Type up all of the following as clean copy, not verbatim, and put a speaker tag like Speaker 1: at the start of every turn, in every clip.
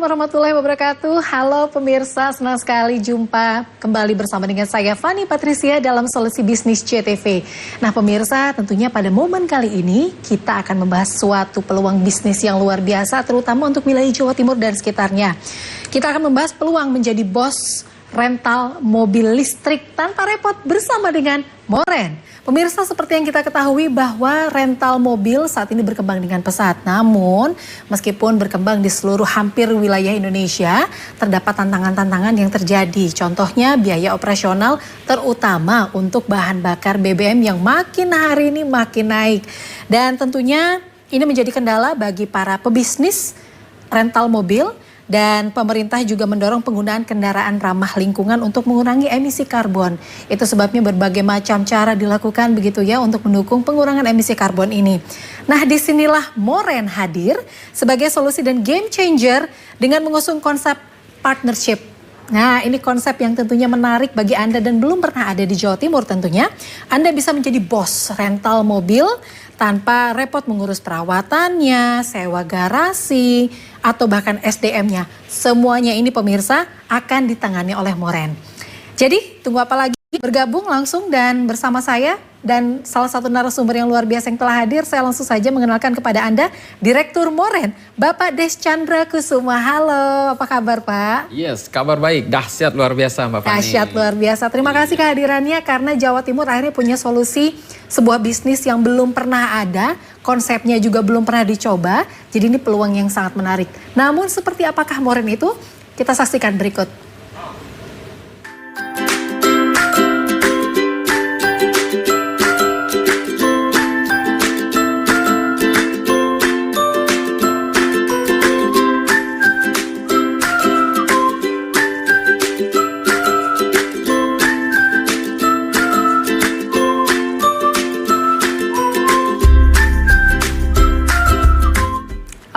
Speaker 1: warahmatullahi wabarakatuh. Halo pemirsa, senang sekali jumpa kembali bersama dengan saya Fani Patricia dalam Solusi Bisnis CTV. Nah pemirsa, tentunya pada momen kali ini kita akan membahas suatu peluang bisnis yang luar biasa, terutama untuk wilayah Jawa Timur dan sekitarnya. Kita akan membahas peluang menjadi bos rental mobil listrik tanpa repot bersama dengan Moren. Pemirsa, seperti yang kita ketahui bahwa rental mobil saat ini berkembang dengan pesat. Namun, meskipun berkembang di seluruh hampir wilayah Indonesia, terdapat tantangan-tantangan yang terjadi. Contohnya biaya operasional, terutama untuk bahan bakar BBM yang makin hari ini makin naik. Dan tentunya ini menjadi kendala bagi para pebisnis rental mobil. Dan pemerintah juga mendorong penggunaan kendaraan ramah lingkungan untuk mengurangi emisi karbon. Itu sebabnya berbagai macam cara dilakukan begitu ya untuk mendukung pengurangan emisi karbon ini. Nah disinilah Moren hadir sebagai solusi dan game changer dengan mengusung konsep partnership. Nah ini konsep yang tentunya menarik bagi Anda dan belum pernah ada di Jawa Timur tentunya. Anda bisa menjadi bos rental mobil tanpa repot mengurus perawatannya, sewa garasi, atau bahkan SDM-nya. Semuanya ini pemirsa akan ditangani oleh Moren. Jadi tunggu apa lagi? Bergabung langsung dan bersama saya dan salah satu narasumber yang luar biasa yang telah hadir. Saya langsung saja mengenalkan kepada Anda Direktur Moren, Bapak Des Chandra Kusuma. Halo, apa kabar Pak?
Speaker 2: Yes, kabar baik. Dahsyat luar biasa Mbak Fani.
Speaker 1: Dahsyat luar biasa. Terima kasih kehadirannya karena Jawa Timur akhirnya punya solusi sebuah bisnis yang belum pernah ada, konsepnya juga belum pernah dicoba. Jadi ini peluang yang sangat menarik. Namun seperti apakah Moren itu? Kita saksikan berikut.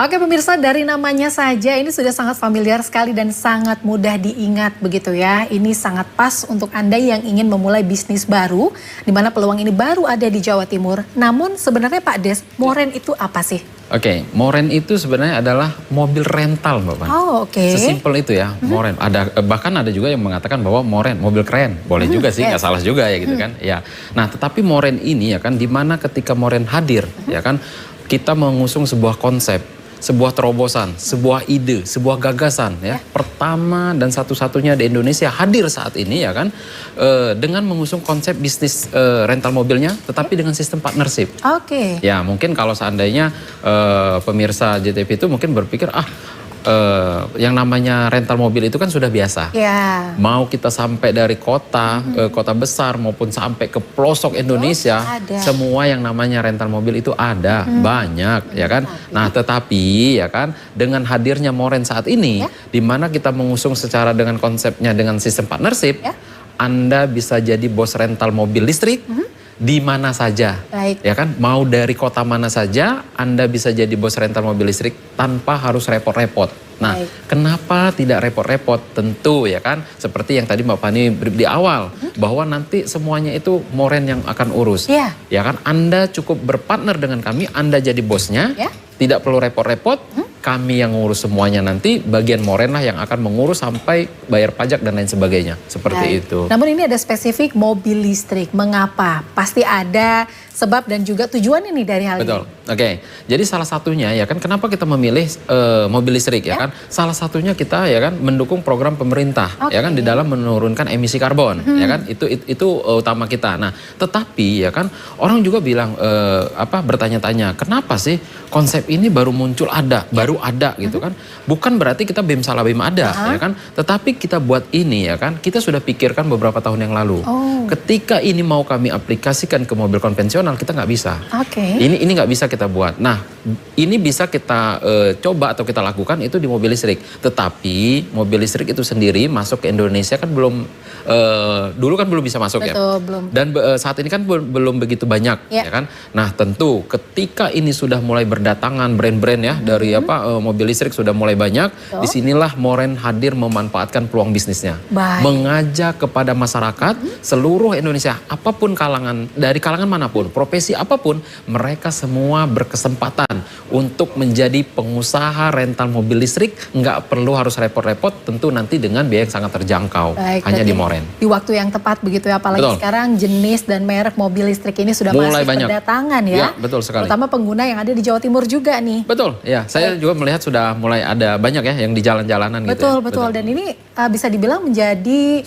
Speaker 1: Oke pemirsa, dari namanya saja ini sudah sangat familiar sekali dan sangat mudah diingat begitu ya. Ini sangat pas untuk Anda yang ingin memulai bisnis baru, di mana peluang ini baru ada di Jawa Timur. Namun sebenarnya Pak Des, Moren itu apa sih?
Speaker 2: Oke, Moren itu sebenarnya adalah mobil rental Mbak Fani.
Speaker 1: Oh oke.
Speaker 2: Sesimpel itu ya, Moren. Bahkan ada juga yang mengatakan bahwa Moren, mobil keren. Boleh juga sih, nggak salah juga ya gitu kan. Ya. Nah tetapi Moren ini ya kan, di mana ketika Moren hadir ya kan, kita mengusung sebuah konsep, sebuah terobosan, sebuah ide, sebuah gagasan ya. Pertama dan satu-satunya di Indonesia hadir saat ini ya kan, dengan mengusung konsep bisnis rental mobilnya tetapi dengan sistem partnership.
Speaker 1: Oke.
Speaker 2: Ya mungkin kalau seandainya pemirsa JTV itu mungkin berpikir yang namanya rental mobil itu kan sudah biasa.
Speaker 1: Ya.
Speaker 2: Mau kita sampai dari kota, kota besar maupun sampai ke pelosok Indonesia, semua yang namanya rental mobil itu ada, banyak ya kan. Nah tetapi ya kan dengan hadirnya Moren saat ini, di mana kita mengusung secara dengan konsepnya dengan sistem partnership, Anda bisa jadi bos rental mobil listrik di mana saja.
Speaker 1: Baik.
Speaker 2: Ya kan, mau dari kota mana saja Anda bisa jadi bos rental mobil listrik tanpa harus repot-repot. Nah, kenapa tidak repot-repot? Tentu ya kan, seperti yang tadi Mbak Fani di awal, bahwa nanti semuanya itu Moren yang akan urus. Ya kan, Anda cukup berpartner dengan kami, Anda jadi bosnya, tidak perlu repot-repot. Kami yang ngurus semuanya, nanti bagian Moren lah yang akan mengurus sampai bayar pajak dan lain sebagainya. Seperti itu.
Speaker 1: Namun ini ada spesifik mobil listrik. Mengapa? Pasti ada sebab dan juga tujuan ini dari hal ini.
Speaker 2: Betul. Oke. Jadi salah satunya ya kan, kenapa kita memilih mobil listrik ya kan? Salah satunya kita ya kan mendukung program pemerintah ya kan di dalam menurunkan emisi karbon ya kan. Itu utama kita. Nah, tetapi ya kan orang juga bilang bertanya-tanya, kenapa sih konsep ini baru muncul baru ada gitu kan. Bukan berarti kita BEM salah BEM ada ya kan. Tetapi kita buat ini ya kan, kita sudah pikirkan beberapa tahun yang lalu. Ketika ini mau kami aplikasikan ke mobil konvensional, kita nggak bisa. Ini nggak bisa kita buat. Nah, ini bisa kita coba atau kita lakukan itu di mobil listrik. Tetapi mobil listrik itu sendiri masuk ke Indonesia kan belum, dulu kan belum bisa masuk.
Speaker 1: Betul,
Speaker 2: ya.
Speaker 1: belum.
Speaker 2: Dan saat ini kan belum begitu banyak ya kan. Nah, tentu ketika ini sudah mulai berdatangan brand-brand ya dari mobil listrik sudah mulai banyak, disinilah Moren hadir memanfaatkan peluang bisnisnya. Mengajak kepada masyarakat seluruh Indonesia, apapun kalangan, dari kalangan manapun, profesi apapun, mereka semua berkesempatan untuk menjadi pengusaha rental mobil listrik nggak perlu harus repot-repot, tentu nanti dengan biaya yang sangat terjangkau.
Speaker 1: Baik,
Speaker 2: hanya di Moren.
Speaker 1: Di waktu yang tepat begitu ya, apalagi
Speaker 2: Betul.
Speaker 1: sekarang jenis dan merek mobil listrik ini sudah
Speaker 2: Mulai
Speaker 1: masif
Speaker 2: banyak.
Speaker 1: berdatangan ya.
Speaker 2: Ya, betul sekali.
Speaker 1: Terutama pengguna yang ada di Jawa Timur juga nih.
Speaker 2: Betul, ya. Saya juga melihat sudah mulai ada banyak ya yang di jalan-jalanan gitu.
Speaker 1: Betul,
Speaker 2: Ya.
Speaker 1: betul. Dan ini bisa dibilang menjadi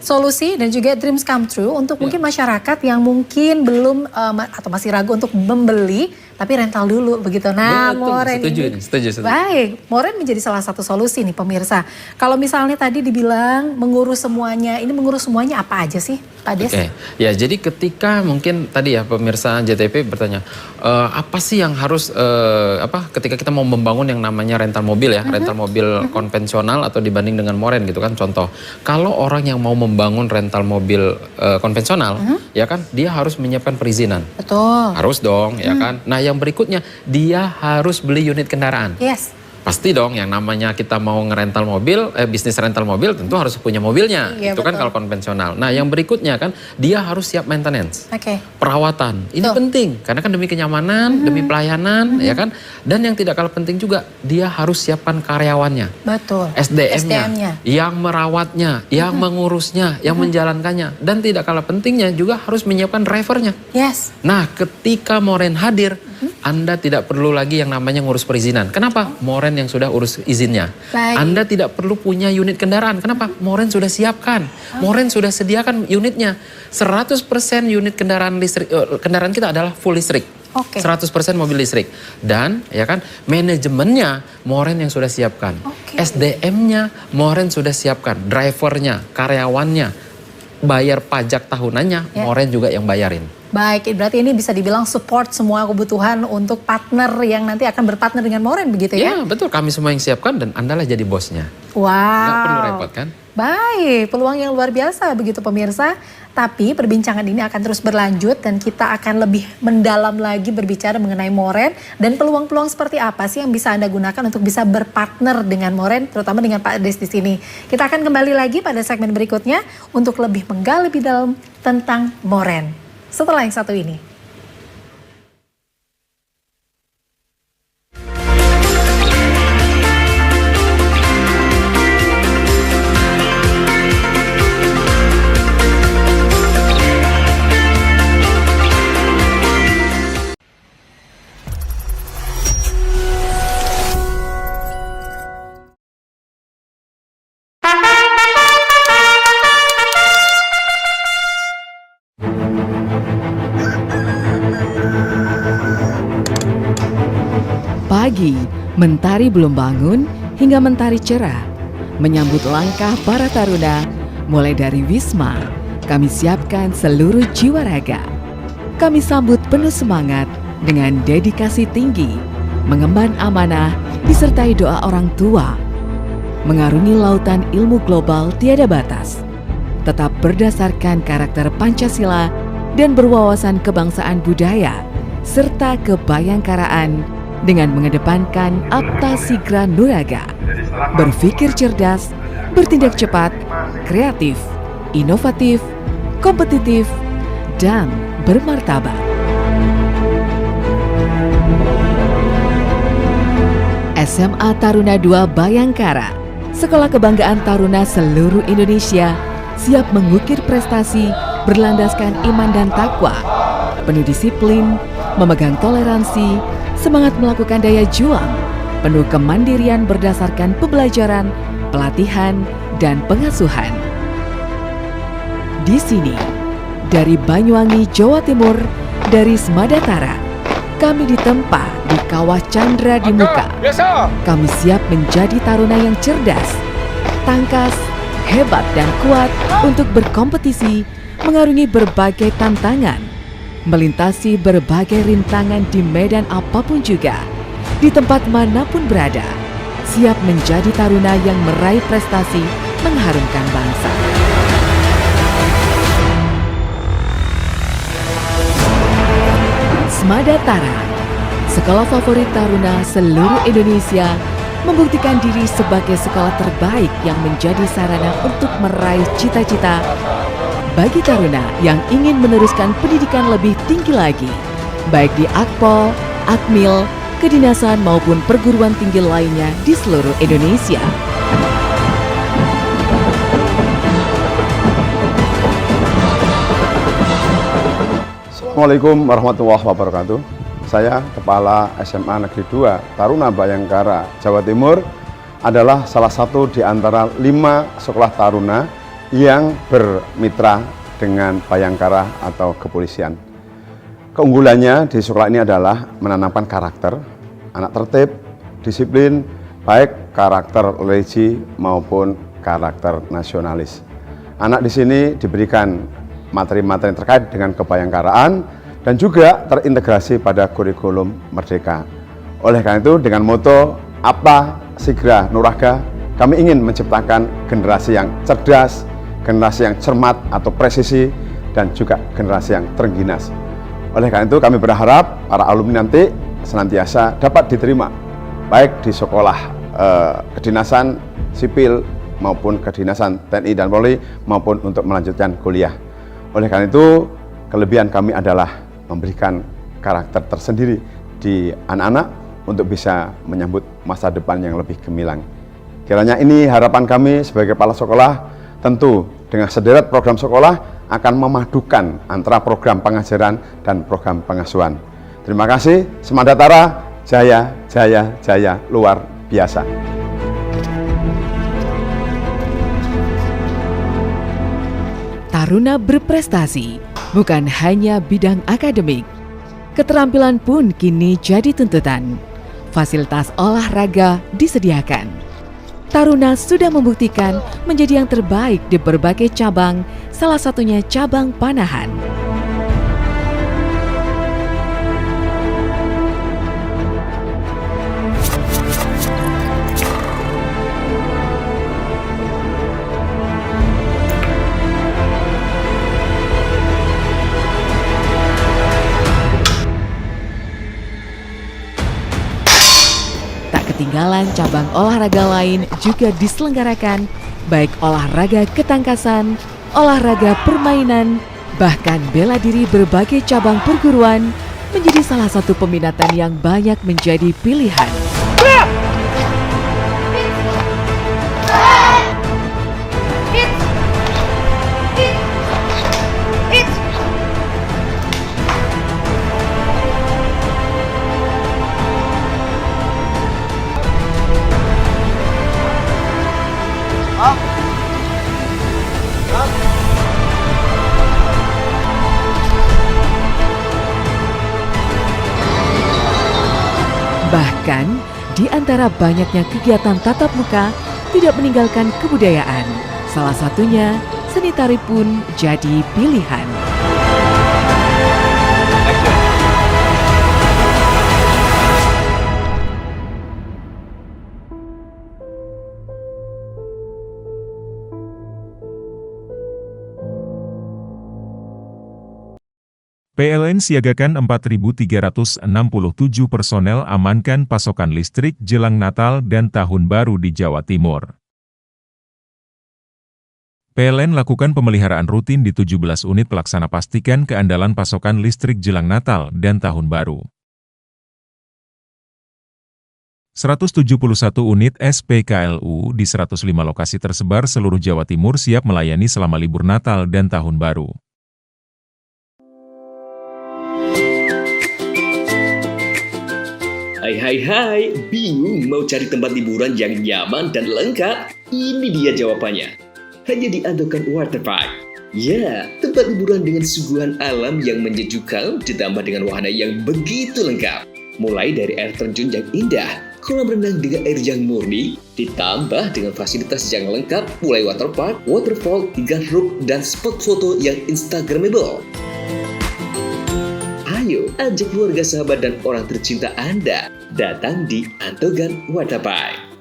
Speaker 1: solusi dan juga dreams come true untuk mungkin masyarakat yang mungkin belum atau masih ragu untuk membeli, tapi rental dulu begitu. Nah,
Speaker 2: betul,
Speaker 1: Moren
Speaker 2: setuju.
Speaker 1: Baik, Moren menjadi salah satu solusi nih pemirsa. Kalau misalnya tadi dibilang mengurus semuanya, ini mengurus semuanya apa aja sih Pak Des?
Speaker 2: Oke, ya jadi ketika mungkin tadi ya pemirsa JTP bertanya, apa sih yang harus, ketika kita mau membangun yang namanya rental mobil ya, rental mobil konvensional atau dibanding dengan Moren gitu kan, contoh. Kalau orang yang mau membangun rental mobil konvensional, ya kan, dia harus menyiapkan perizinan.
Speaker 1: Betul.
Speaker 2: Harus dong, ya kan. Nah yang berikutnya, dia harus beli unit kendaraan.
Speaker 1: Yes.
Speaker 2: Pasti dong yang namanya kita mau ngerental mobil, bisnis rental mobil tentu harus punya mobilnya.
Speaker 1: Iya,
Speaker 2: itu kan kalau konvensional. Nah yang berikutnya kan dia harus siap maintenance. Perawatan. Ini penting karena kan demi kenyamanan, demi pelayanan ya kan. Dan yang tidak kalah penting juga dia harus siapkan karyawannya.
Speaker 1: Betul.
Speaker 2: SDM-nya. Yang merawatnya, yang mengurusnya, yang menjalankannya. Dan tidak kalah pentingnya juga harus menyiapkan drivernya.
Speaker 1: Yes.
Speaker 2: Nah ketika Moren hadir, Anda tidak perlu lagi yang namanya ngurus perizinan. Kenapa? Moren yang sudah urus izinnya.
Speaker 1: Baik.
Speaker 2: Anda tidak perlu punya unit kendaraan. Kenapa? Moren sudah siapkan. Moren sudah sediakan unitnya. 100% unit kendaraan listrik, kendaraan kita adalah full listrik. 100% mobil listrik. Dan ya kan manajemennya Moren yang sudah siapkan. SDM-nya Moren sudah siapkan. Drivernya, karyawannya, bayar pajak tahunannya Moren juga yang bayarin.
Speaker 1: Baik, berarti ini bisa dibilang support semua kebutuhan untuk partner yang nanti akan berpartner dengan Moren begitu ya?
Speaker 2: Iya betul, kami semua yang siapkan dan Anda lah jadi bosnya.
Speaker 1: Wow.
Speaker 2: Nggak perlu repot kan?
Speaker 1: Baik, peluang yang luar biasa begitu pemirsa. Tapi perbincangan ini akan terus berlanjut dan kita akan lebih mendalam lagi berbicara mengenai Moren dan peluang-peluang seperti apa sih yang bisa Anda gunakan untuk bisa berpartner dengan Moren, terutama dengan Pak Des di sini. Kita akan kembali lagi pada segmen berikutnya untuk lebih menggali lebih dalam tentang Moren. Setelah yang satu ini.
Speaker 3: Pagi, mentari belum bangun hingga mentari cerah. Menyambut langkah para taruna, mulai dari Wisma, kami siapkan seluruh jiwa raga. Kami sambut penuh semangat dengan dedikasi tinggi, mengemban amanah disertai doa orang tua. Mengarungi lautan ilmu global tiada batas, tetap berdasarkan karakter Pancasila dan berwawasan kebangsaan budaya, serta kebayangkaraan dengan mengedepankan Apta Sigra Nuraga, berpikir cerdas, bertindak cepat, kreatif, inovatif, kompetitif, dan bermartabat. SMA Taruna II Bayangkara, sekolah kebanggaan taruna seluruh Indonesia, siap mengukir prestasi berlandaskan iman dan takwa, penuh disiplin, memegang toleransi, semangat melakukan daya juang, penuh kemandirian berdasarkan pembelajaran, pelatihan, dan pengasuhan. Di sini, dari Banyuwangi, Jawa Timur, dari Smadatara, kami ditempa di Kawah Chandra di Muka. Kami siap menjadi taruna yang cerdas, tangkas, hebat, dan kuat untuk berkompetisi, mengarungi berbagai tantangan, melintasi berbagai rintangan di medan apapun juga, di tempat manapun berada, siap menjadi taruna yang meraih prestasi mengharumkan bangsa. Smadatara, sekolah favorit taruna seluruh Indonesia, membuktikan diri sebagai sekolah terbaik yang menjadi sarana untuk meraih cita-cita bagi taruna yang ingin meneruskan pendidikan lebih tinggi lagi, baik di Akpol, Akmil, kedinasan maupun perguruan tinggi lainnya di seluruh Indonesia.
Speaker 4: Assalamualaikum warahmatullahi wabarakatuh. Saya Kepala SMA Negeri 2 Taruna Bayangkara, Jawa Timur adalah salah satu di antara 5 sekolah taruna yang bermitra dengan Bayangkara atau kepolisian. Keunggulannya di sekolah ini adalah menanamkan karakter, anak tertib, disiplin, baik karakter religi maupun karakter nasionalis. Anak di sini diberikan materi-materi terkait dengan kebayangkaraan dan juga terintegrasi pada kurikulum Merdeka. Oleh karena itu, dengan moto apa Sigra Nuraga, kami ingin menciptakan generasi yang cerdas, generasi yang cermat atau presisi, dan juga generasi yang terengginas. Oleh karena itu, kami berharap para alumni nanti senantiasa dapat diterima baik di sekolah kedinasan sipil maupun kedinasan TNI dan Polri maupun untuk melanjutkan kuliah. Oleh karena itu, kelebihan kami adalah memberikan karakter tersendiri di anak-anak untuk bisa menyambut masa depan yang lebih gemilang. Kiranya ini harapan kami sebagai kepala sekolah, tentu dengan sederet program sekolah akan memadukan antara program pengajaran dan program pengasuhan. Terima kasih, Semangat Tara, jaya, jaya, jaya, luar biasa.
Speaker 3: Taruna berprestasi bukan hanya bidang akademik. Keterampilan pun kini jadi tuntutan. Fasilitas olahraga disediakan. Taruna sudah membuktikan menjadi yang terbaik di berbagai cabang, salah satunya cabang panahan. Ketinggalan cabang olahraga lain juga diselenggarakan, baik olahraga ketangkasan, olahraga permainan, bahkan bela diri berbagai cabang perguruan menjadi salah satu peminatan yang banyak menjadi pilihan. Bahkan, di antara banyaknya kegiatan tatap muka, tidak meninggalkan kebudayaan. Salah satunya, seni tari pun jadi pilihan.
Speaker 5: PLN siagakan 4.367 personel amankan pasokan listrik jelang Natal dan Tahun Baru di Jawa Timur. PLN lakukan pemeliharaan rutin di 17 unit pelaksana pastikan keandalan pasokan listrik jelang Natal dan Tahun Baru. 171 unit SPKLU di 105 lokasi tersebar seluruh Jawa Timur siap melayani selama libur Natal dan Tahun Baru.
Speaker 6: Hai, bingung mau cari tempat liburan yang nyaman dan lengkap? Ini dia jawabannya. Hanya di Andokan Waterpark. Ya, tempat liburan dengan suguhan alam yang menyejukkan ditambah dengan wahana yang begitu lengkap. Mulai dari air terjun yang indah, kolam renang dengan air yang murni, ditambah dengan fasilitas yang lengkap mulai waterpark, waterfall, hingga roof dan spot foto yang instagramable. Ayo, ajak keluarga, sahabat, dan orang tercinta Anda datang di Andokan Waterpark.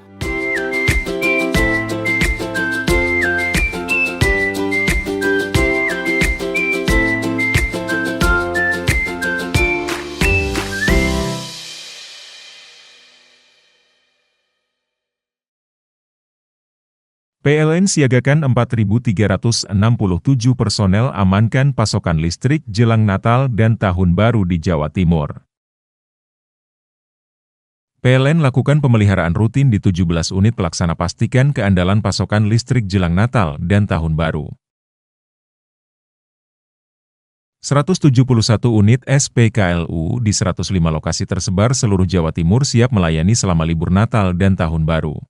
Speaker 5: PLN siagakan 4.367 personel amankan pasokan listrik jelang Natal dan Tahun Baru di Jawa Timur. PLN lakukan pemeliharaan rutin di 17 unit pelaksana pastikan keandalan pasokan listrik jelang Natal dan Tahun Baru. 171 unit SPKLU di 105 lokasi tersebar seluruh Jawa Timur siap melayani selama libur Natal dan Tahun Baru.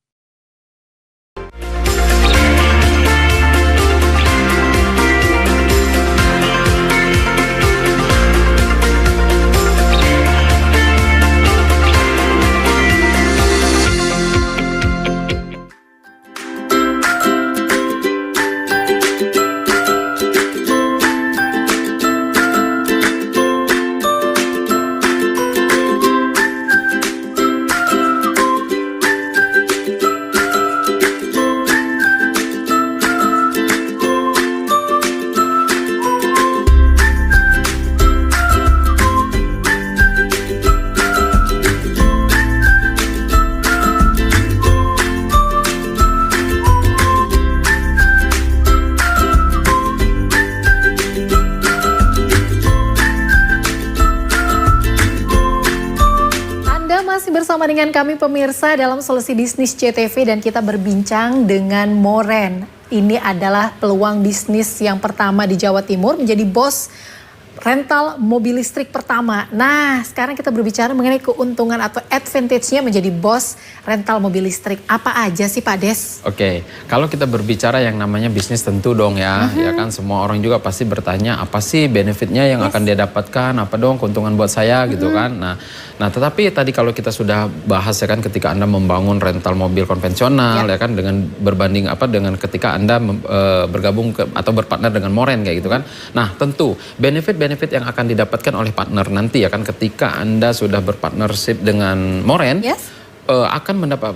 Speaker 1: Masih bersama dengan kami pemirsa dalam Solusi Bisnis CTV dan kita berbincang dengan Moren. Ini adalah peluang bisnis yang pertama di Jawa Timur menjadi bos rental mobil listrik pertama. Nah, sekarang kita berbicara mengenai keuntungan atau advantage-nya menjadi bos rental mobil listrik. Apa aja sih Pak Des?
Speaker 2: Oke, kalau kita berbicara yang namanya bisnis tentu dong ya, ya kan semua orang juga pasti bertanya apa sih benefitnya yang akan dia dapatkan, apa dong keuntungan buat saya gitu kan. Nah, tetapi tadi kalau kita sudah bahas ya kan ketika Anda membangun rental mobil konvensional ya kan dengan berbanding dengan ketika Anda bergabung atau berpartner dengan Moren kayak gitu kan. Nah, tentu benefit yang akan didapatkan oleh partner nanti ya kan ketika Anda sudah berpartnership dengan Moren akan mendapat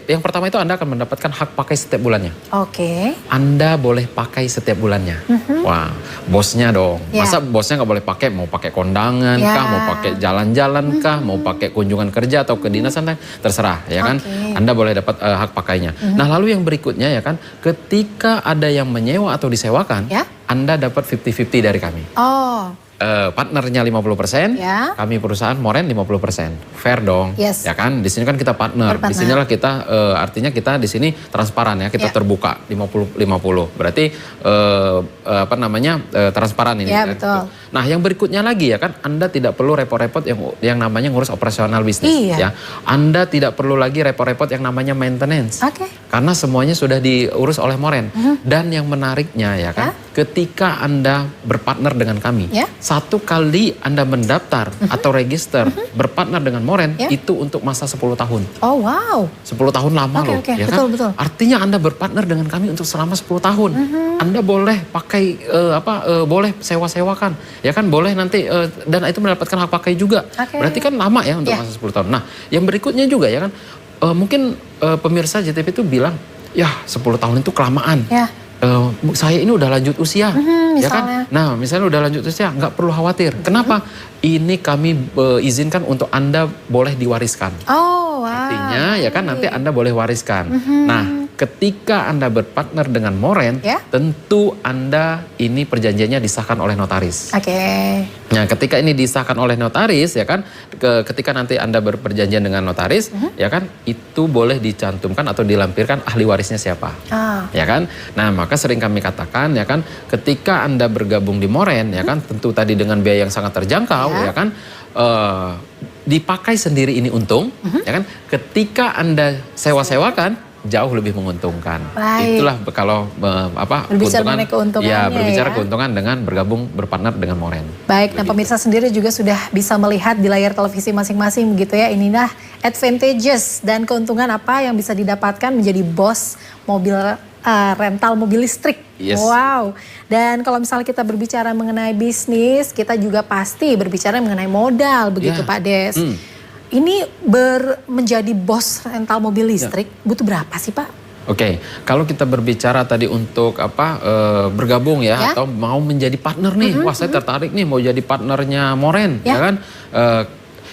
Speaker 2: yang pertama itu Anda akan mendapatkan hak pakai setiap bulannya.
Speaker 1: Oke.
Speaker 2: Anda boleh pakai setiap bulannya. Wah, bosnya dong. Masa bosnya nggak boleh pakai? Mau pakai kondangan kah? Mau pakai jalan-jalan kah? Mau pakai kunjungan kerja atau kedinasan? Terserah ya kan. Anda boleh dapat hak pakainya. Nah, lalu yang berikutnya ya kan ketika ada yang menyewa atau disewakan, Anda dapat 50-50 dari kami. Partnernya 50%, kami perusahaan Moren 50%. Fair dong, ya kan? Di sini kan kita partner. Di sinilah kita artinya kita di sini transparan ya, kita terbuka 50-50. Berarti transparan ini.
Speaker 1: Betul.
Speaker 2: Nah, yang berikutnya lagi ya kan, Anda tidak perlu repot-repot yang namanya ngurus operasional bisnis ya. Anda tidak perlu lagi repot-repot yang namanya maintenance. Karena semuanya sudah diurus oleh Moren. Dan yang menariknya ya kan, ketika Anda berpartner dengan kami, satu kali Anda mendaftar atau register berpartner dengan Moren itu untuk masa 10 tahun.
Speaker 1: Oh wow.
Speaker 2: 10 tahun lama loh. Ya kan?
Speaker 1: Betul.
Speaker 2: Artinya Anda berpartner dengan kami untuk selama 10 tahun. Anda boleh pakai boleh sewa-sewakan. Ya kan boleh nanti dan itu mendapatkan hak pakai juga. Berarti kan lama ya untuk masa 10 tahun. Nah, yang berikutnya juga ya kan mungkin pemirsa JTV itu bilang, ya 10 tahun itu kelamaan. Saya ini udah lanjut usia, ya kan? Nah, misalnya udah lanjut usia, nggak perlu khawatir. Kenapa? Ini kami izinkan untuk Anda boleh diwariskan. Artinya, ya kan nanti Anda boleh wariskan. Nah, ketika Anda berpartner dengan Moren, tentu Anda ini perjanjiannya disahkan oleh notaris. Nah, ketika ini disahkan oleh notaris, ya kan, ketika nanti Anda berperjanjian dengan notaris, ya kan, itu boleh dicantumkan atau dilampirkan ahli warisnya siapa, ya kan. Nah, maka sering kami katakan, ya kan, ketika Anda bergabung di Moren, ya kan, tentu tadi dengan biaya yang sangat terjangkau, ya kan, dipakai sendiri ini untung, ya kan. Ketika Anda sewa-sewakan, jauh lebih menguntungkan. Itulah kalau berbicara keuntungan dengan berpartner dengan Moren.
Speaker 1: Baik, nah pemirsa sendiri juga sudah bisa melihat di layar televisi masing-masing begitu ya. Inilah advantages dan keuntungan apa yang bisa didapatkan menjadi bos mobil rental mobil listrik. Wow. Dan kalau misalnya kita berbicara mengenai bisnis, kita juga pasti berbicara mengenai modal begitu Pak Des. Ini menjadi bos rental mobil listrik butuh berapa sih Pak?
Speaker 2: Oke, kalau kita berbicara tadi untuk bergabung ya atau mau menjadi partner nih, wah saya tertarik nih mau jadi partnernya Moren, ya kan?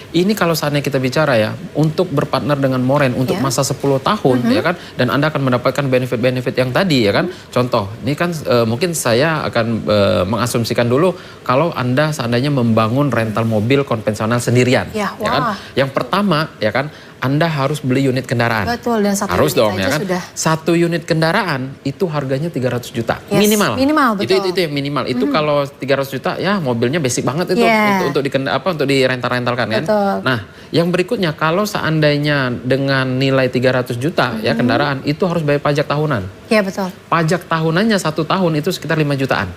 Speaker 2: Ini kalau saatnya kita bicara ya, untuk berpartner dengan Moren untuk masa 10 tahun ya kan, dan Anda akan mendapatkan benefit-benefit yang tadi ya kan. Contoh, ini kan mungkin saya akan mengasumsikan dulu kalau Anda seandainya membangun rental mobil konvensional sendirian ya kan. Yang pertama ya kan, Anda harus beli unit kendaraan.
Speaker 1: Betul, dan satu
Speaker 2: harus
Speaker 1: unit
Speaker 2: dong
Speaker 1: saja
Speaker 2: ya kan.
Speaker 1: sudah.
Speaker 2: Satu unit kendaraan itu harganya 300 juta
Speaker 1: Yes,
Speaker 2: minimal.
Speaker 1: Minimal, betul.
Speaker 2: Itu yang minimal. Itu kalau 300 juta ya mobilnya basic banget itu untuk dirental-rentalkan kan.
Speaker 1: Betul.
Speaker 2: Nah, yang berikutnya kalau seandainya dengan nilai 300 juta ya kendaraan itu harus bayar pajak tahunan.
Speaker 1: Iya, betul.
Speaker 2: Pajak tahunannya 1 tahun itu sekitar 5 jutaan.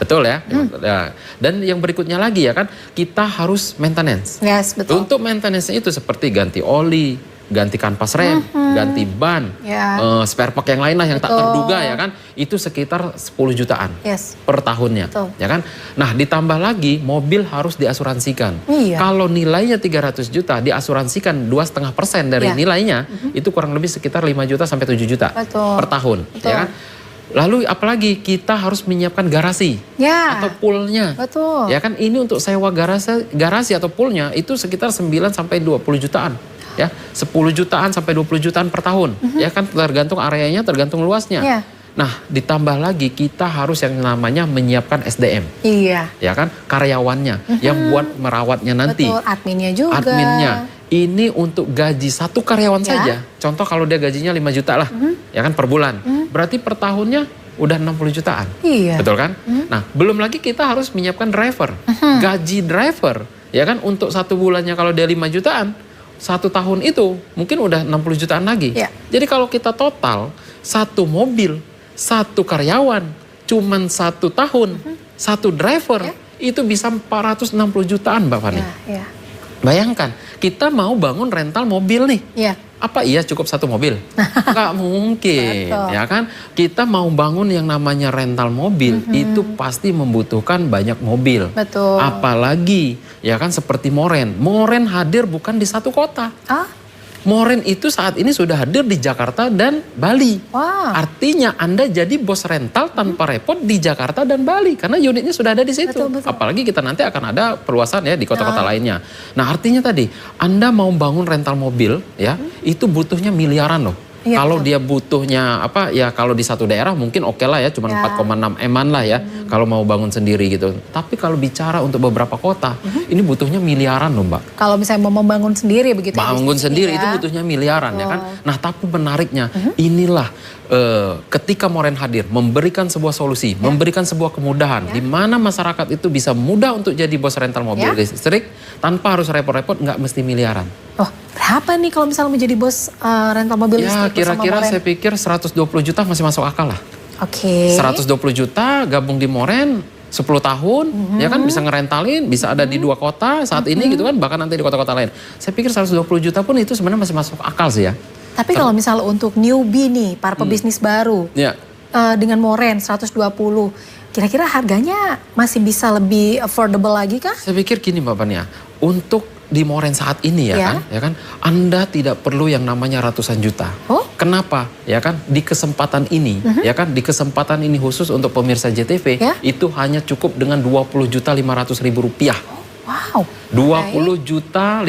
Speaker 2: Betul ya? Ya. Dan yang berikutnya lagi ya kan, kita harus maintenance.
Speaker 1: Yes, betul.
Speaker 2: Untuk maintenance itu seperti ganti oli, ganti kanvas rem, ganti ban, spare part yang lain lah yang tak terduga ya kan, itu sekitar 10 jutaan per tahunnya.
Speaker 1: Betul.
Speaker 2: Ya kan? Nah, ditambah lagi mobil harus diasuransikan.
Speaker 1: Iya.
Speaker 2: Kalau nilainya 300 juta diasuransikan 2,5% dari nilainya, itu kurang lebih sekitar 5 juta sampai 7 juta per tahun.
Speaker 1: Betul.
Speaker 2: Ya kan? Lalu apalagi kita harus menyiapkan garasi atau poolnya.
Speaker 1: Betul.
Speaker 2: Ya kan, ini untuk sewa garasi atau poolnya itu sekitar 9 sampai 20 jutaan. Ya, 10 jutaan sampai 20 jutaan per tahun. Ya kan, tergantung areanya, tergantung luasnya. Nah, ditambah lagi kita harus yang namanya menyiapkan SDM.
Speaker 1: Iya.
Speaker 2: Ya kan, karyawannya yang buat merawatnya nanti.
Speaker 1: Betul, adminnya juga.
Speaker 2: Adminnya. Ini untuk gaji satu karyawan saja. Contoh kalau dia gajinya 5 juta lah, ya kan per bulan. Berarti per tahunnya udah 60 jutaan.
Speaker 1: Iya.
Speaker 2: Betul kan? Nah, belum lagi kita harus menyiapkan driver. Gaji driver, ya kan, untuk 1 bulannya kalau dia 5 jutaan, 1 tahun itu mungkin udah 60 jutaan lagi. Jadi kalau kita total 1 mobil, 1 karyawan, cuman 1 tahun, 1 driver, itu bisa 460 jutaan Mbak Fani. Bayangkan, kita mau bangun rental mobil nih. Apa iya cukup 1 mobil? Nggak mungkin, ya kan? Kita mau bangun yang namanya rental mobil, itu pasti membutuhkan banyak mobil.
Speaker 1: Betul.
Speaker 2: Apalagi, ya kan, seperti Moren. Moren hadir bukan di 1 kota. Moren itu saat ini sudah hadir di Jakarta dan Bali. Artinya Anda jadi bos rental tanpa repot di Jakarta dan Bali karena unitnya sudah ada di situ.
Speaker 1: Betul.
Speaker 2: Apalagi kita nanti akan ada perluasan ya di kota-kota lainnya. Nah, artinya tadi Anda mau bangun rental mobil ya, itu butuhnya miliaran loh. Kalau dia butuhnya apa ya, kalau di satu daerah mungkin oke lah ya, cuma 4,6 M-an lah ya kalau mau bangun sendiri gitu. Tapi kalau bicara untuk beberapa kota, ini butuhnya miliaran loh Mbak.
Speaker 1: Kalau misalnya mau membangun sendiri begitu.
Speaker 2: Bangun sendiri itu butuhnya miliaran ya kan. Nah, tapi menariknya inilah ketika Moren hadir memberikan sebuah solusi, memberikan sebuah kemudahan di mana masyarakat itu bisa mudah untuk jadi bos rental mobil listrik tanpa harus repot-repot, nggak mesti miliaran.
Speaker 1: Berapa nih kalau misalnya menjadi bos rental mobil listrik?
Speaker 2: Ya, kira-kira saya pikir 120 juta masih masuk akal lah. 120 juta gabung di Moren 10 tahun, ya kan, bisa ngerentalin, bisa ada di 2 kota saat ini gitu kan, bahkan nanti di kota-kota lain. Saya pikir 120 juta pun itu sebenarnya masih masuk akal sih ya.
Speaker 1: Tapi kalau misalnya untuk newbie nih, para pebisnis baru, dengan Moren 120, kira-kira harganya masih bisa lebih affordable lagi kah?
Speaker 2: Saya pikir gini Mbak Fania, untuk di Moren saat ini ya kan, Anda tidak perlu yang namanya ratusan juta. Kenapa? Ya kan, di kesempatan ini, ya kan, di kesempatan ini khusus untuk pemirsa JTV, itu hanya cukup dengan 20.500.000 rupiah. 20.500.000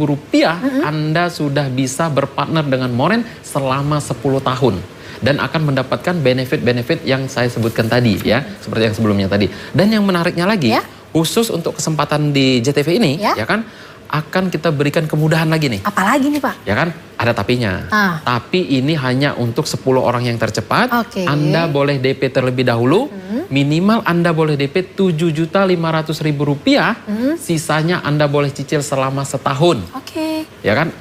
Speaker 2: rupiah, Anda sudah bisa berpartner dengan Moren selama 10 tahun. Dan akan mendapatkan benefit-benefit yang saya sebutkan tadi ya, seperti yang sebelumnya tadi. Dan yang menariknya lagi, khusus untuk kesempatan di JTV ini, ya kan, akan kita berikan kemudahan lagi nih.
Speaker 1: Apalagi nih Pak?
Speaker 2: Ya kan, ada tapinya. Tapi ini hanya untuk 10 orang yang tercepat. Anda boleh DP terlebih dahulu. Minimal Anda boleh DP 7.500.000 rupiah. Sisanya Anda boleh cicil selama setahun. Ya kan?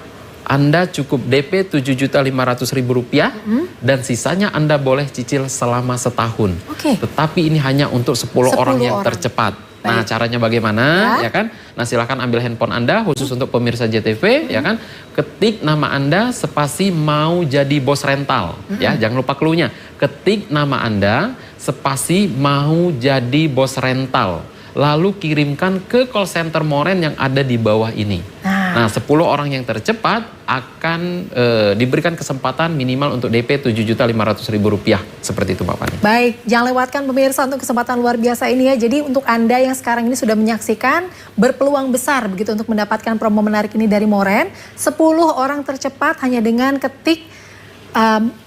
Speaker 2: Anda cukup DP 7.500.000 rupiah dan sisanya Anda boleh cicil selama setahun. Tetapi ini hanya untuk 10 orang yang tercepat. Nah, caranya bagaimana, ya kan? Nah, silakan ambil handphone Anda khusus untuk pemirsa JTV, ya kan? Ketik nama Anda spasi mau jadi bos rental, ya. Jangan lupa clue-nya. Ketik nama Anda spasi mau jadi bos rental. Lalu kirimkan ke call center Moren yang ada di bawah ini. Nah, 10 orang yang tercepat akan diberikan kesempatan minimal untuk DP 7.500.000 rupiah. Seperti itu Mbak Fani.
Speaker 1: Baik, jangan lewatkan pemirsa untuk kesempatan luar biasa ini ya. Jadi untuk Anda yang sekarang ini sudah menyaksikan, berpeluang besar begitu untuk mendapatkan promo menarik ini dari Moren. 10 orang tercepat hanya dengan ketik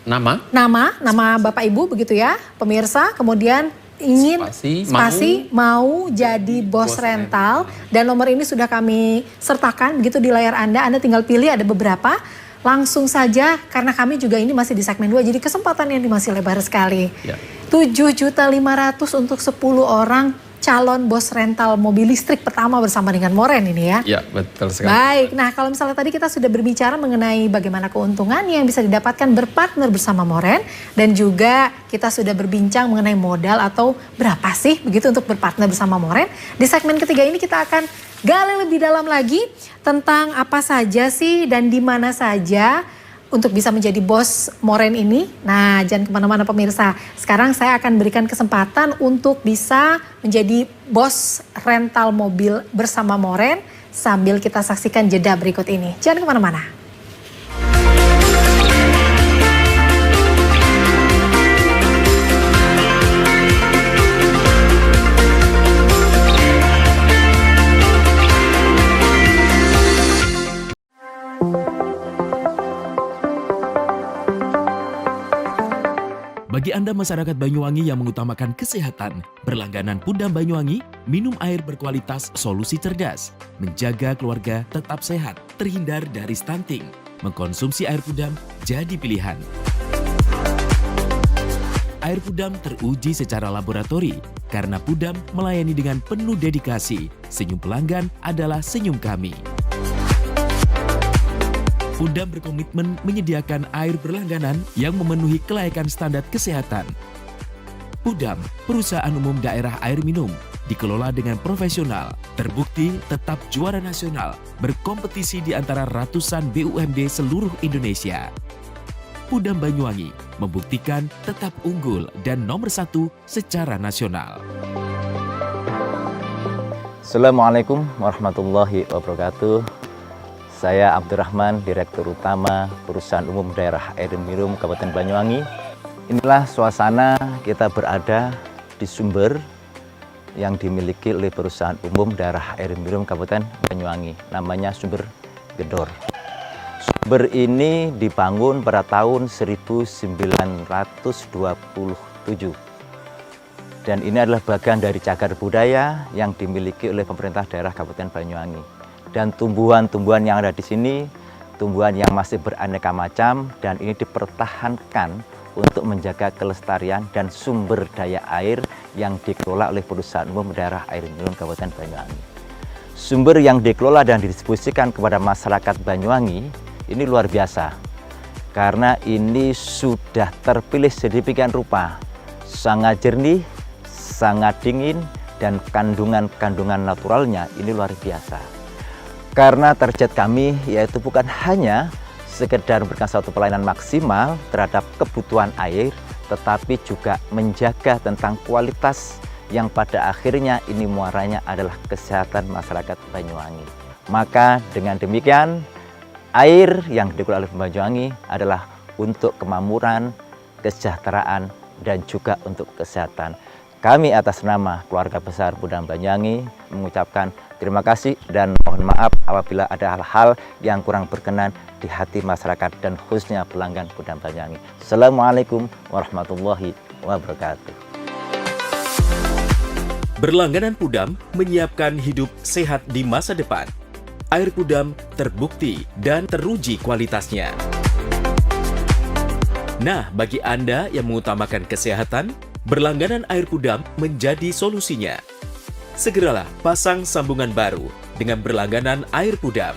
Speaker 1: nama Bapak Ibu begitu ya, pemirsa. Kemudian ingin
Speaker 2: spasi
Speaker 1: mau jadi bos rental, dan nomor ini sudah kami sertakan begitu di layar Anda tinggal pilih, ada beberapa. Langsung saja karena kami juga ini masih di segmen 2, jadi kesempatan yang masih lebar sekali.
Speaker 2: Ya.
Speaker 1: 7.500.000 untuk 10 orang calon bos rental mobil listrik pertama bersama dengan Moren ini ya.
Speaker 2: Ya, betul sekali.
Speaker 1: Baik, nah kalau misalnya tadi kita sudah berbicara mengenai bagaimana keuntungan yang bisa didapatkan berpartner bersama Moren, dan juga kita sudah berbincang mengenai modal atau berapa sih begitu untuk berpartner bersama Moren. Di segmen ketiga ini kita akan gali lebih dalam lagi tentang apa saja sih dan di mana saja untuk bisa menjadi bos Moren ini. Nah, jangan kemana-mana pemirsa. Sekarang saya akan berikan kesempatan untuk bisa menjadi bos rental mobil bersama Moren sambil kita saksikan jeda berikut ini. Jangan kemana-mana.
Speaker 7: Bagi Anda masyarakat Banyuwangi yang mengutamakan kesehatan, berlangganan Pudam Banyuwangi, minum air berkualitas solusi cerdas, menjaga keluarga tetap sehat, terhindar dari stunting. Mengkonsumsi air Pudam jadi pilihan. Air Pudam teruji secara laboratori karena Pudam melayani dengan penuh dedikasi. Senyum pelanggan adalah senyum kami. Pudam berkomitmen menyediakan air berlangganan yang memenuhi kelayakan standar kesehatan. Pudam, perusahaan umum daerah air minum, dikelola dengan profesional, terbukti tetap juara nasional, berkompetisi di antara ratusan BUMD seluruh Indonesia. Pudam Banyuwangi membuktikan tetap unggul dan nomor 1 secara nasional.
Speaker 8: Assalamualaikum warahmatullahi wabarakatuh. Saya Abdurrahman, Direktur Utama Perusahaan Umum Daerah Air Minum Kabupaten Banyuwangi. Inilah suasana kita berada di sumber yang dimiliki oleh Perusahaan Umum Daerah Air Minum Kabupaten Banyuwangi. Namanya Sumber Gedor. Sumber ini dibangun pada tahun 1927. Dan ini adalah bagian dari cagar budaya yang dimiliki oleh pemerintah daerah Kabupaten Banyuwangi. Dan tumbuhan-tumbuhan yang ada di sini, tumbuhan yang masih beraneka macam, dan ini dipertahankan untuk menjaga kelestarian dan sumber daya air yang dikelola oleh Perusahaan Umum Daerah Air Minum Kabupaten Banyuwangi. Sumber yang dikelola dan didistribusikan kepada masyarakat Banyuwangi ini luar biasa, karena ini sudah terpilih sedemikian rupa, sangat jernih, sangat dingin, dan kandungan-kandungan naturalnya ini luar biasa. Karena target kami yaitu bukan hanya sekedar memberikan suatu pelayanan maksimal terhadap kebutuhan air, tetapi juga menjaga tentang kualitas yang pada akhirnya ini muaranya adalah kesehatan masyarakat Banyuwangi. Maka dengan demikian, air yang dikelola oleh Banyuwangi adalah untuk kemakmuran, kesejahteraan, dan juga untuk kesehatan. Kami atas nama keluarga besar Pudam Banyuwangi mengucapkan terima kasih dan mohon maaf apabila ada hal-hal yang kurang berkenan di hati masyarakat dan khususnya pelanggan Pudam Banyuwangi. Assalamualaikum warahmatullahi wabarakatuh.
Speaker 7: Berlangganan Pudam menyiapkan hidup sehat di masa depan. Air Pudam terbukti dan teruji kualitasnya. Nah, bagi Anda yang mengutamakan kesehatan, berlangganan air Pudam menjadi solusinya. Segeralah pasang sambungan baru dengan berlangganan air Pudam.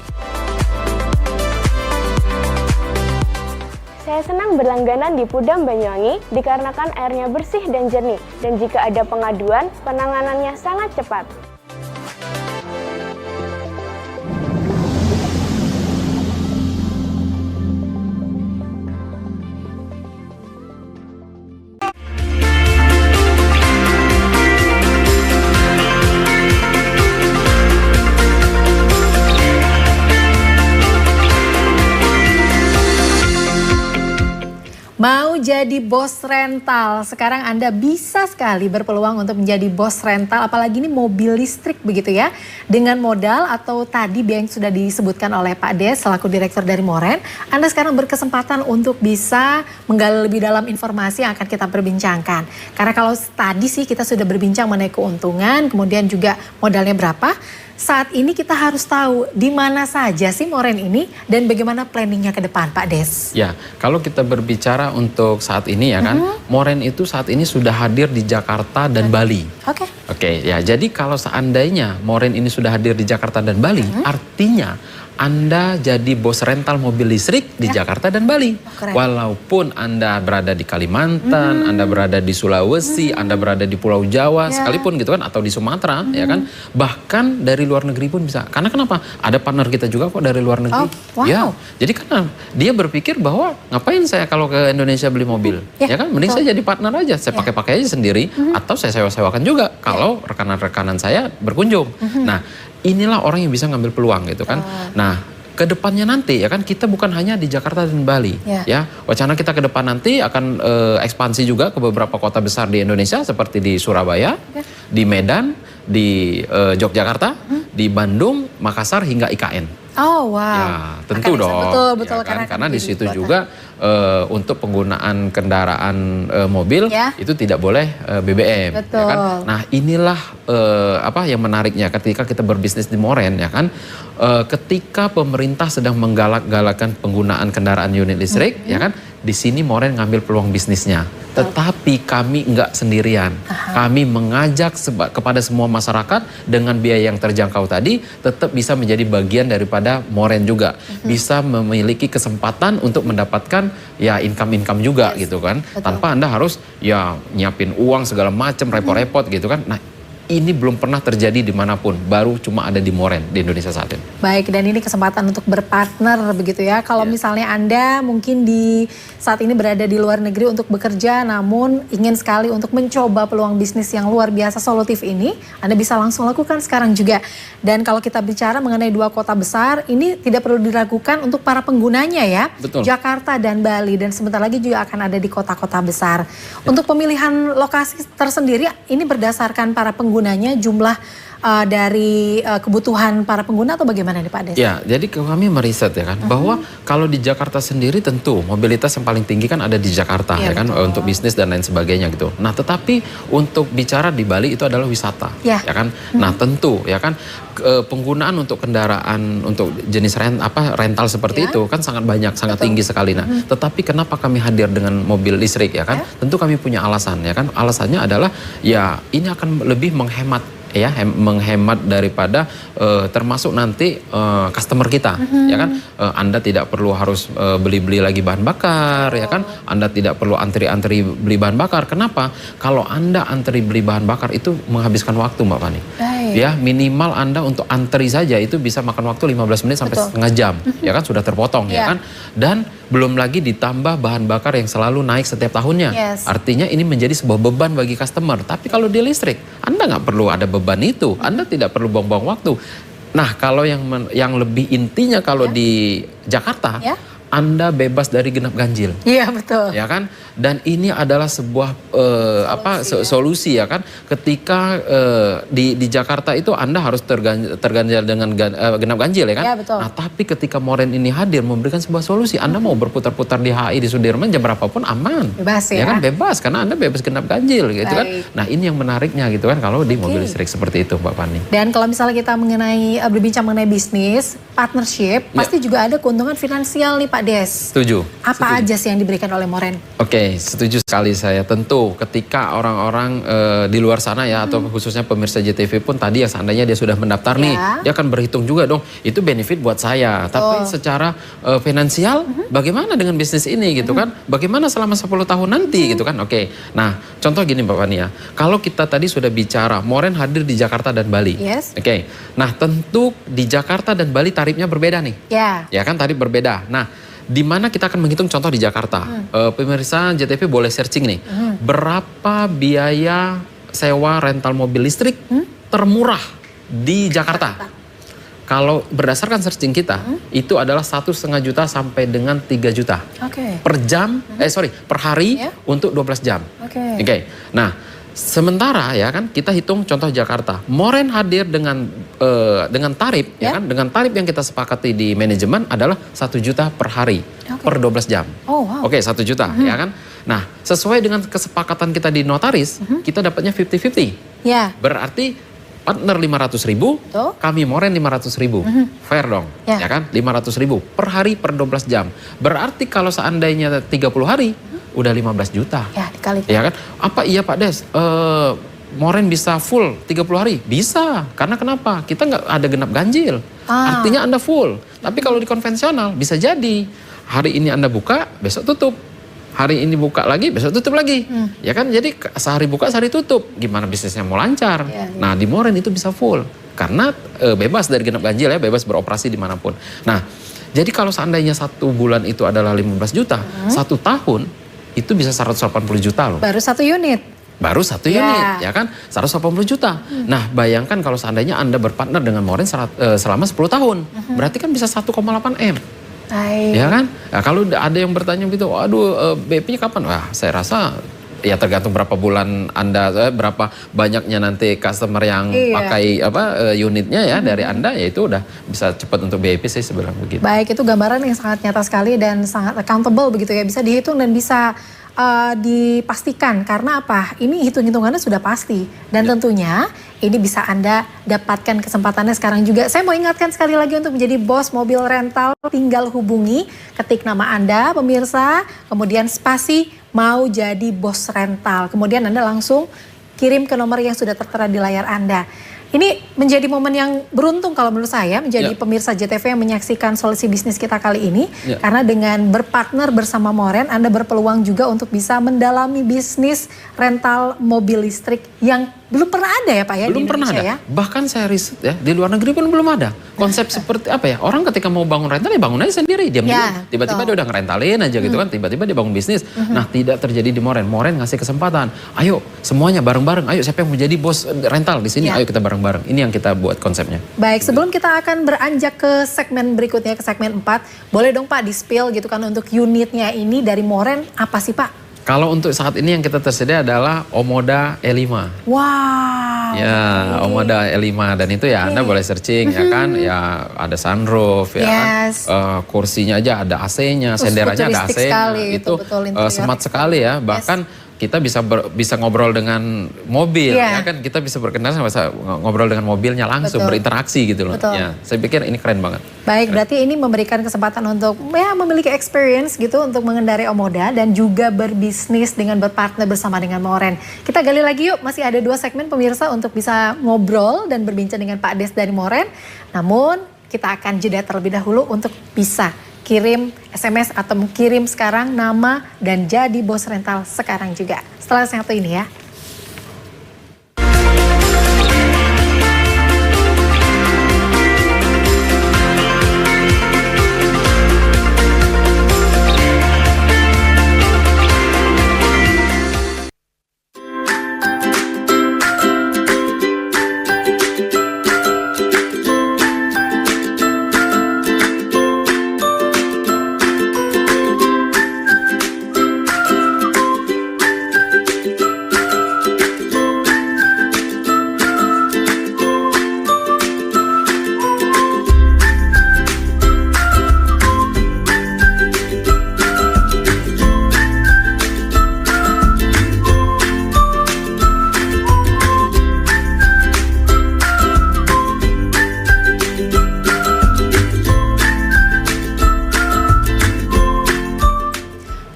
Speaker 9: Saya senang berlangganan di Pudam Banyuwangi dikarenakan airnya bersih dan jernih, dan jika ada pengaduan, penanganannya sangat cepat.
Speaker 1: Mau menjadi bos rental. Sekarang Anda bisa sekali berpeluang untuk menjadi bos rental, apalagi ini mobil listrik begitu ya. Dengan modal atau tadi yang sudah disebutkan oleh Pak Des selaku direktur dari Moren, Anda sekarang berkesempatan untuk bisa menggali lebih dalam informasi yang akan kita perbincangkan. Karena kalau tadi sih kita sudah berbincang mengenai keuntungan, kemudian juga modalnya berapa. Saat ini kita harus tahu di mana saja sih Moren ini dan bagaimana planningnya ke depan, Pak Des.
Speaker 2: Ya, kalau kita berbicara untuk saat ini ya kan, Moren itu saat ini sudah hadir di Jakarta dan Bali. Oke, ya jadi kalau seandainya Moren ini sudah hadir di Jakarta dan Bali, artinya Anda jadi bos rental mobil listrik di Jakarta dan Bali. Walaupun Anda berada di Kalimantan, Anda berada di Sulawesi, Anda berada di Pulau Jawa, sekalipun gitu kan, atau di Sumatera, ya kan. Bahkan dari luar negeri pun bisa. Karena kenapa? Ada partner kita juga kok dari luar negeri. Ya, jadi karena dia berpikir bahwa ngapain saya kalau ke Indonesia beli mobil, ya kan? Mending saya jadi partner aja, saya pakai aja sendiri, atau saya sewa-sewakan juga kalau rekan-rekanan saya berkunjung. Nah, inilah orang yang bisa ngambil peluang gitu kan. Nah, ke depannya nanti ya kan kita bukan hanya di Jakarta dan Bali ya. Wacana kita ke depan nanti akan ekspansi juga ke beberapa kota besar di Indonesia seperti di Surabaya, di Medan, di Yogyakarta, di Bandung, Makassar hingga IKN.
Speaker 1: Oh wow.
Speaker 2: Ya, tentu dong.
Speaker 1: Betul,
Speaker 2: ya kan? Karena di situ juga untuk penggunaan kendaraan mobil itu tidak boleh BBM. Ya kan? Nah, inilah apa yang menariknya ketika kita berbisnis di Moren ya kan. Ketika pemerintah sedang menggalak-galakan penggunaan kendaraan unit listrik ya kan. Di sini Moren ngambil peluang bisnisnya. Tetapi kami nggak sendirian. Kami mengajak kepada semua masyarakat dengan biaya yang terjangkau tadi tetap bisa menjadi bagian daripada Moren juga. Bisa memiliki kesempatan untuk mendapatkan ya income juga gitu kan. Tanpa Anda harus ya nyiapin uang segala macam repot-repot gitu kan. Nah, ini belum pernah terjadi dimanapun, baru cuma ada di Moren di Indonesia saat ini.
Speaker 1: Baik, dan ini kesempatan untuk berpartner begitu ya. Kalau misalnya Anda mungkin di saat ini berada di luar negeri untuk bekerja, namun ingin sekali untuk mencoba peluang bisnis yang luar biasa solutif ini, Anda bisa langsung lakukan sekarang juga. Dan kalau kita bicara mengenai dua kota besar, ini tidak perlu diragukan untuk para penggunanya ya.
Speaker 2: Betul.
Speaker 1: Jakarta dan Bali, dan sebentar lagi juga akan ada di kota-kota besar. Untuk pemilihan lokasi tersendiri, ini berdasarkan para pengguna jumlah dari kebutuhan para pengguna atau bagaimana nih Pak Des?
Speaker 2: Ya, jadi kami meriset ya kan bahwa kalau di Jakarta sendiri tentu mobilitas yang paling tinggi kan ada di Jakarta ya kan untuk bisnis dan lain sebagainya gitu. Nah, tetapi untuk bicara di Bali itu adalah wisata ya kan. Nah, tentu ya kan penggunaan untuk kendaraan untuk jenis rental seperti itu kan sangat banyak, sangat tinggi sekali. Nah, tetapi kenapa kami hadir dengan mobil listrik ya kan? Tentu kami punya alasan ya kan. Alasannya adalah ya ini akan lebih menghemat menghemat daripada termasuk nanti customer kita ya kan. Anda tidak perlu harus beli-beli lagi bahan bakar ya kan. Anda tidak perlu antri-antri beli bahan bakar. Kenapa? Kalau Anda antri beli bahan bakar itu menghabiskan waktu Mbak Fani. Ya, minimal Anda untuk antri saja itu bisa makan waktu 15 menit sampai setengah jam ya kan, sudah terpotong ya kan. Dan belum lagi ditambah bahan bakar yang selalu naik setiap tahunnya. Artinya ini menjadi sebuah beban bagi customer. Tapi kalau di listrik Anda nggak perlu ada beban itu, Anda tidak perlu buang-buang waktu. Nah, kalau yang lebih intinya kalau di Jakarta, Anda bebas dari genap ganjil.
Speaker 1: Iya, betul.
Speaker 2: Ya kan? Dan ini adalah sebuah solusi ya kan. Ketika di Jakarta itu Anda harus terganjal dengan genap ganjil ya kan.
Speaker 1: Ya, betul.
Speaker 2: Nah, tapi ketika Moren ini hadir memberikan sebuah solusi, Anda mau berputar-putar di HI di Sudirman jam berapapun aman.
Speaker 1: Bebas ya.
Speaker 2: Ya kan, bebas karena Anda bebas genap ganjil gitu kan. Nah, ini yang menariknya gitu kan kalau di mobil listrik seperti itu Mbak Fani.
Speaker 1: Dan kalau misalnya kita berbincang mengenai bisnis, partnership, pasti juga ada keuntungan finansial nih Pak Des.
Speaker 2: Setuju.
Speaker 1: Apa aja sih yang diberikan oleh Moren?
Speaker 2: Oke, setuju sekali saya. Tentu ketika orang-orang di luar sana ya atau khususnya pemirsa JTV pun tadi ya seandainya dia sudah mendaftar nih, dia akan berhitung juga dong, itu benefit buat saya. Tapi secara finansial bagaimana dengan bisnis ini gitu kan? Bagaimana selama 10 tahun nanti gitu kan? Oke. Nah, contoh gini Mbak Fani ya. Kalau kita tadi sudah bicara Moren hadir di Jakarta dan Bali. Oke. Nah, tentu di Jakarta dan Bali tarifnya berbeda nih. Ya kan, tarif berbeda. Nah, di mana kita akan menghitung contoh di Jakarta. Pemirsa JTV boleh searching nih. Berapa biaya sewa rental mobil listrik termurah di Jakarta? kalau berdasarkan searching kita, itu adalah 1,5 juta sampai dengan 3 juta per jam, per hari untuk 12 jam. Oke. Nah, sementara ya kan kita hitung contoh Jakarta, Moren hadir dengan tarif ya kan, dengan tarif yang kita sepakati di manajemen adalah 1 juta per hari per 12 jam. Oke, 1 juta ya kan. Nah, sesuai dengan kesepakatan kita di notaris, kita dapatnya 50-50. Berarti partner 500.000, kami Moren 500.000. Fair dong, ya kan? 500.000 per hari per 12 jam. Berarti kalau seandainya 30 hari, udah 15 juta.
Speaker 1: Ya, dikali.
Speaker 2: Ya kan? Apa iya Pak Des? Moren bisa full 30 hari? Bisa. Karena kenapa? Kita nggak ada genap ganjil. Artinya Anda full. Tapi kalau di konvensional bisa jadi hari ini Anda buka, besok tutup. Hari ini buka lagi, besok tutup lagi. Ya kan, jadi sehari buka, sehari tutup. Gimana bisnisnya mau lancar? Nah, di Moren itu bisa full. Karena bebas dari genap ganjil ya, bebas beroperasi dimanapun. Nah, jadi kalau seandainya 1 bulan itu adalah 15 juta, 1 tahun itu bisa 180 juta loh.
Speaker 1: Baru 1 unit.
Speaker 2: Baru 1 unit, ya kan? 180 juta. Nah, bayangkan kalau seandainya Anda berpartner dengan Moren selama 10 tahun. Berarti kan bisa 1,8 M. Ya kan? Nah, kalau ada yang bertanya gitu, aduh BP-nya kapan? Wah, saya rasa ya tergantung berapa bulan Anda, berapa banyaknya nanti customer yang pakai unitnya ya dari Anda, ya itu udah bisa cepat untuk BIP sih sebenarnya begitu.
Speaker 1: Baik, itu gambaran yang sangat nyata sekali dan sangat accountable begitu ya, bisa dihitung dan bisa dipastikan. Karena apa? Ini hitung-hitungannya sudah pasti dan tentunya ini bisa Anda dapatkan kesempatannya sekarang juga. Saya mau ingatkan sekali lagi untuk menjadi bos mobil rental, tinggal hubungi, ketik nama Anda pemirsa, kemudian spasi mau jadi bos rental. Kemudian Anda langsung kirim ke nomor yang sudah tertera di layar Anda. Ini menjadi momen yang beruntung kalau menurut saya menjadi pemirsa JTV yang menyaksikan solusi bisnis kita kali ini. Karena dengan berpartner bersama Moren, Anda berpeluang juga untuk bisa mendalami bisnis rental mobil listrik yang belum pernah ada ya Pak ya?
Speaker 2: Belum pernah ada. Bahkan saya riset ya, di luar negeri pun belum ada. Konsep seperti apa ya, orang ketika mau bangun rental ya bangun aja sendiri. Diam-diam. Tiba-tiba dia udah ngerentalin aja gitu kan. Tiba-tiba dia bangun bisnis. Nah, tidak terjadi di Moren. Moren ngasih kesempatan. Ayo semuanya bareng-bareng. Ayo siapa yang mau jadi bos rental di sini? Ayo kita bareng-bareng. Ini yang kita buat konsepnya.
Speaker 1: Baik, sebelum kita akan beranjak ke segmen berikutnya, ke segmen 4. Boleh dong Pak di-spill gitu kan untuk unitnya ini dari Moren apa sih Pak?
Speaker 2: Kalau untuk saat ini yang kita tersedia adalah Omoda E5.
Speaker 1: Wow.
Speaker 2: Ya, Omoda E5 dan itu ya Anda boleh searching ya kan, ya ada sunroof ya kan, kursinya aja ada AC-nya, senderannya ada AC-nya. Itu smart sekali ya, bahkan kita bisa ngobrol dengan mobil ya kan, kita bisa berkenalan sama ngobrol dengan mobilnya langsung, berinteraksi gitu loh. Ya, saya pikir ini keren banget.
Speaker 1: Baik, berarti ini memberikan kesempatan untuk ya memiliki experience gitu untuk mengendarai Omoda dan juga berbisnis dengan berpartner bersama dengan Moren. Kita gali lagi yuk, masih ada 2 segmen pemirsa untuk bisa ngobrol dan berbincang dengan Pak Des dari Moren. Namun kita akan jeda terlebih dahulu untuk bisa kirim SMS atau kirim sekarang nama dan jadi bos rental sekarang juga. Setelah yang satu ini ya.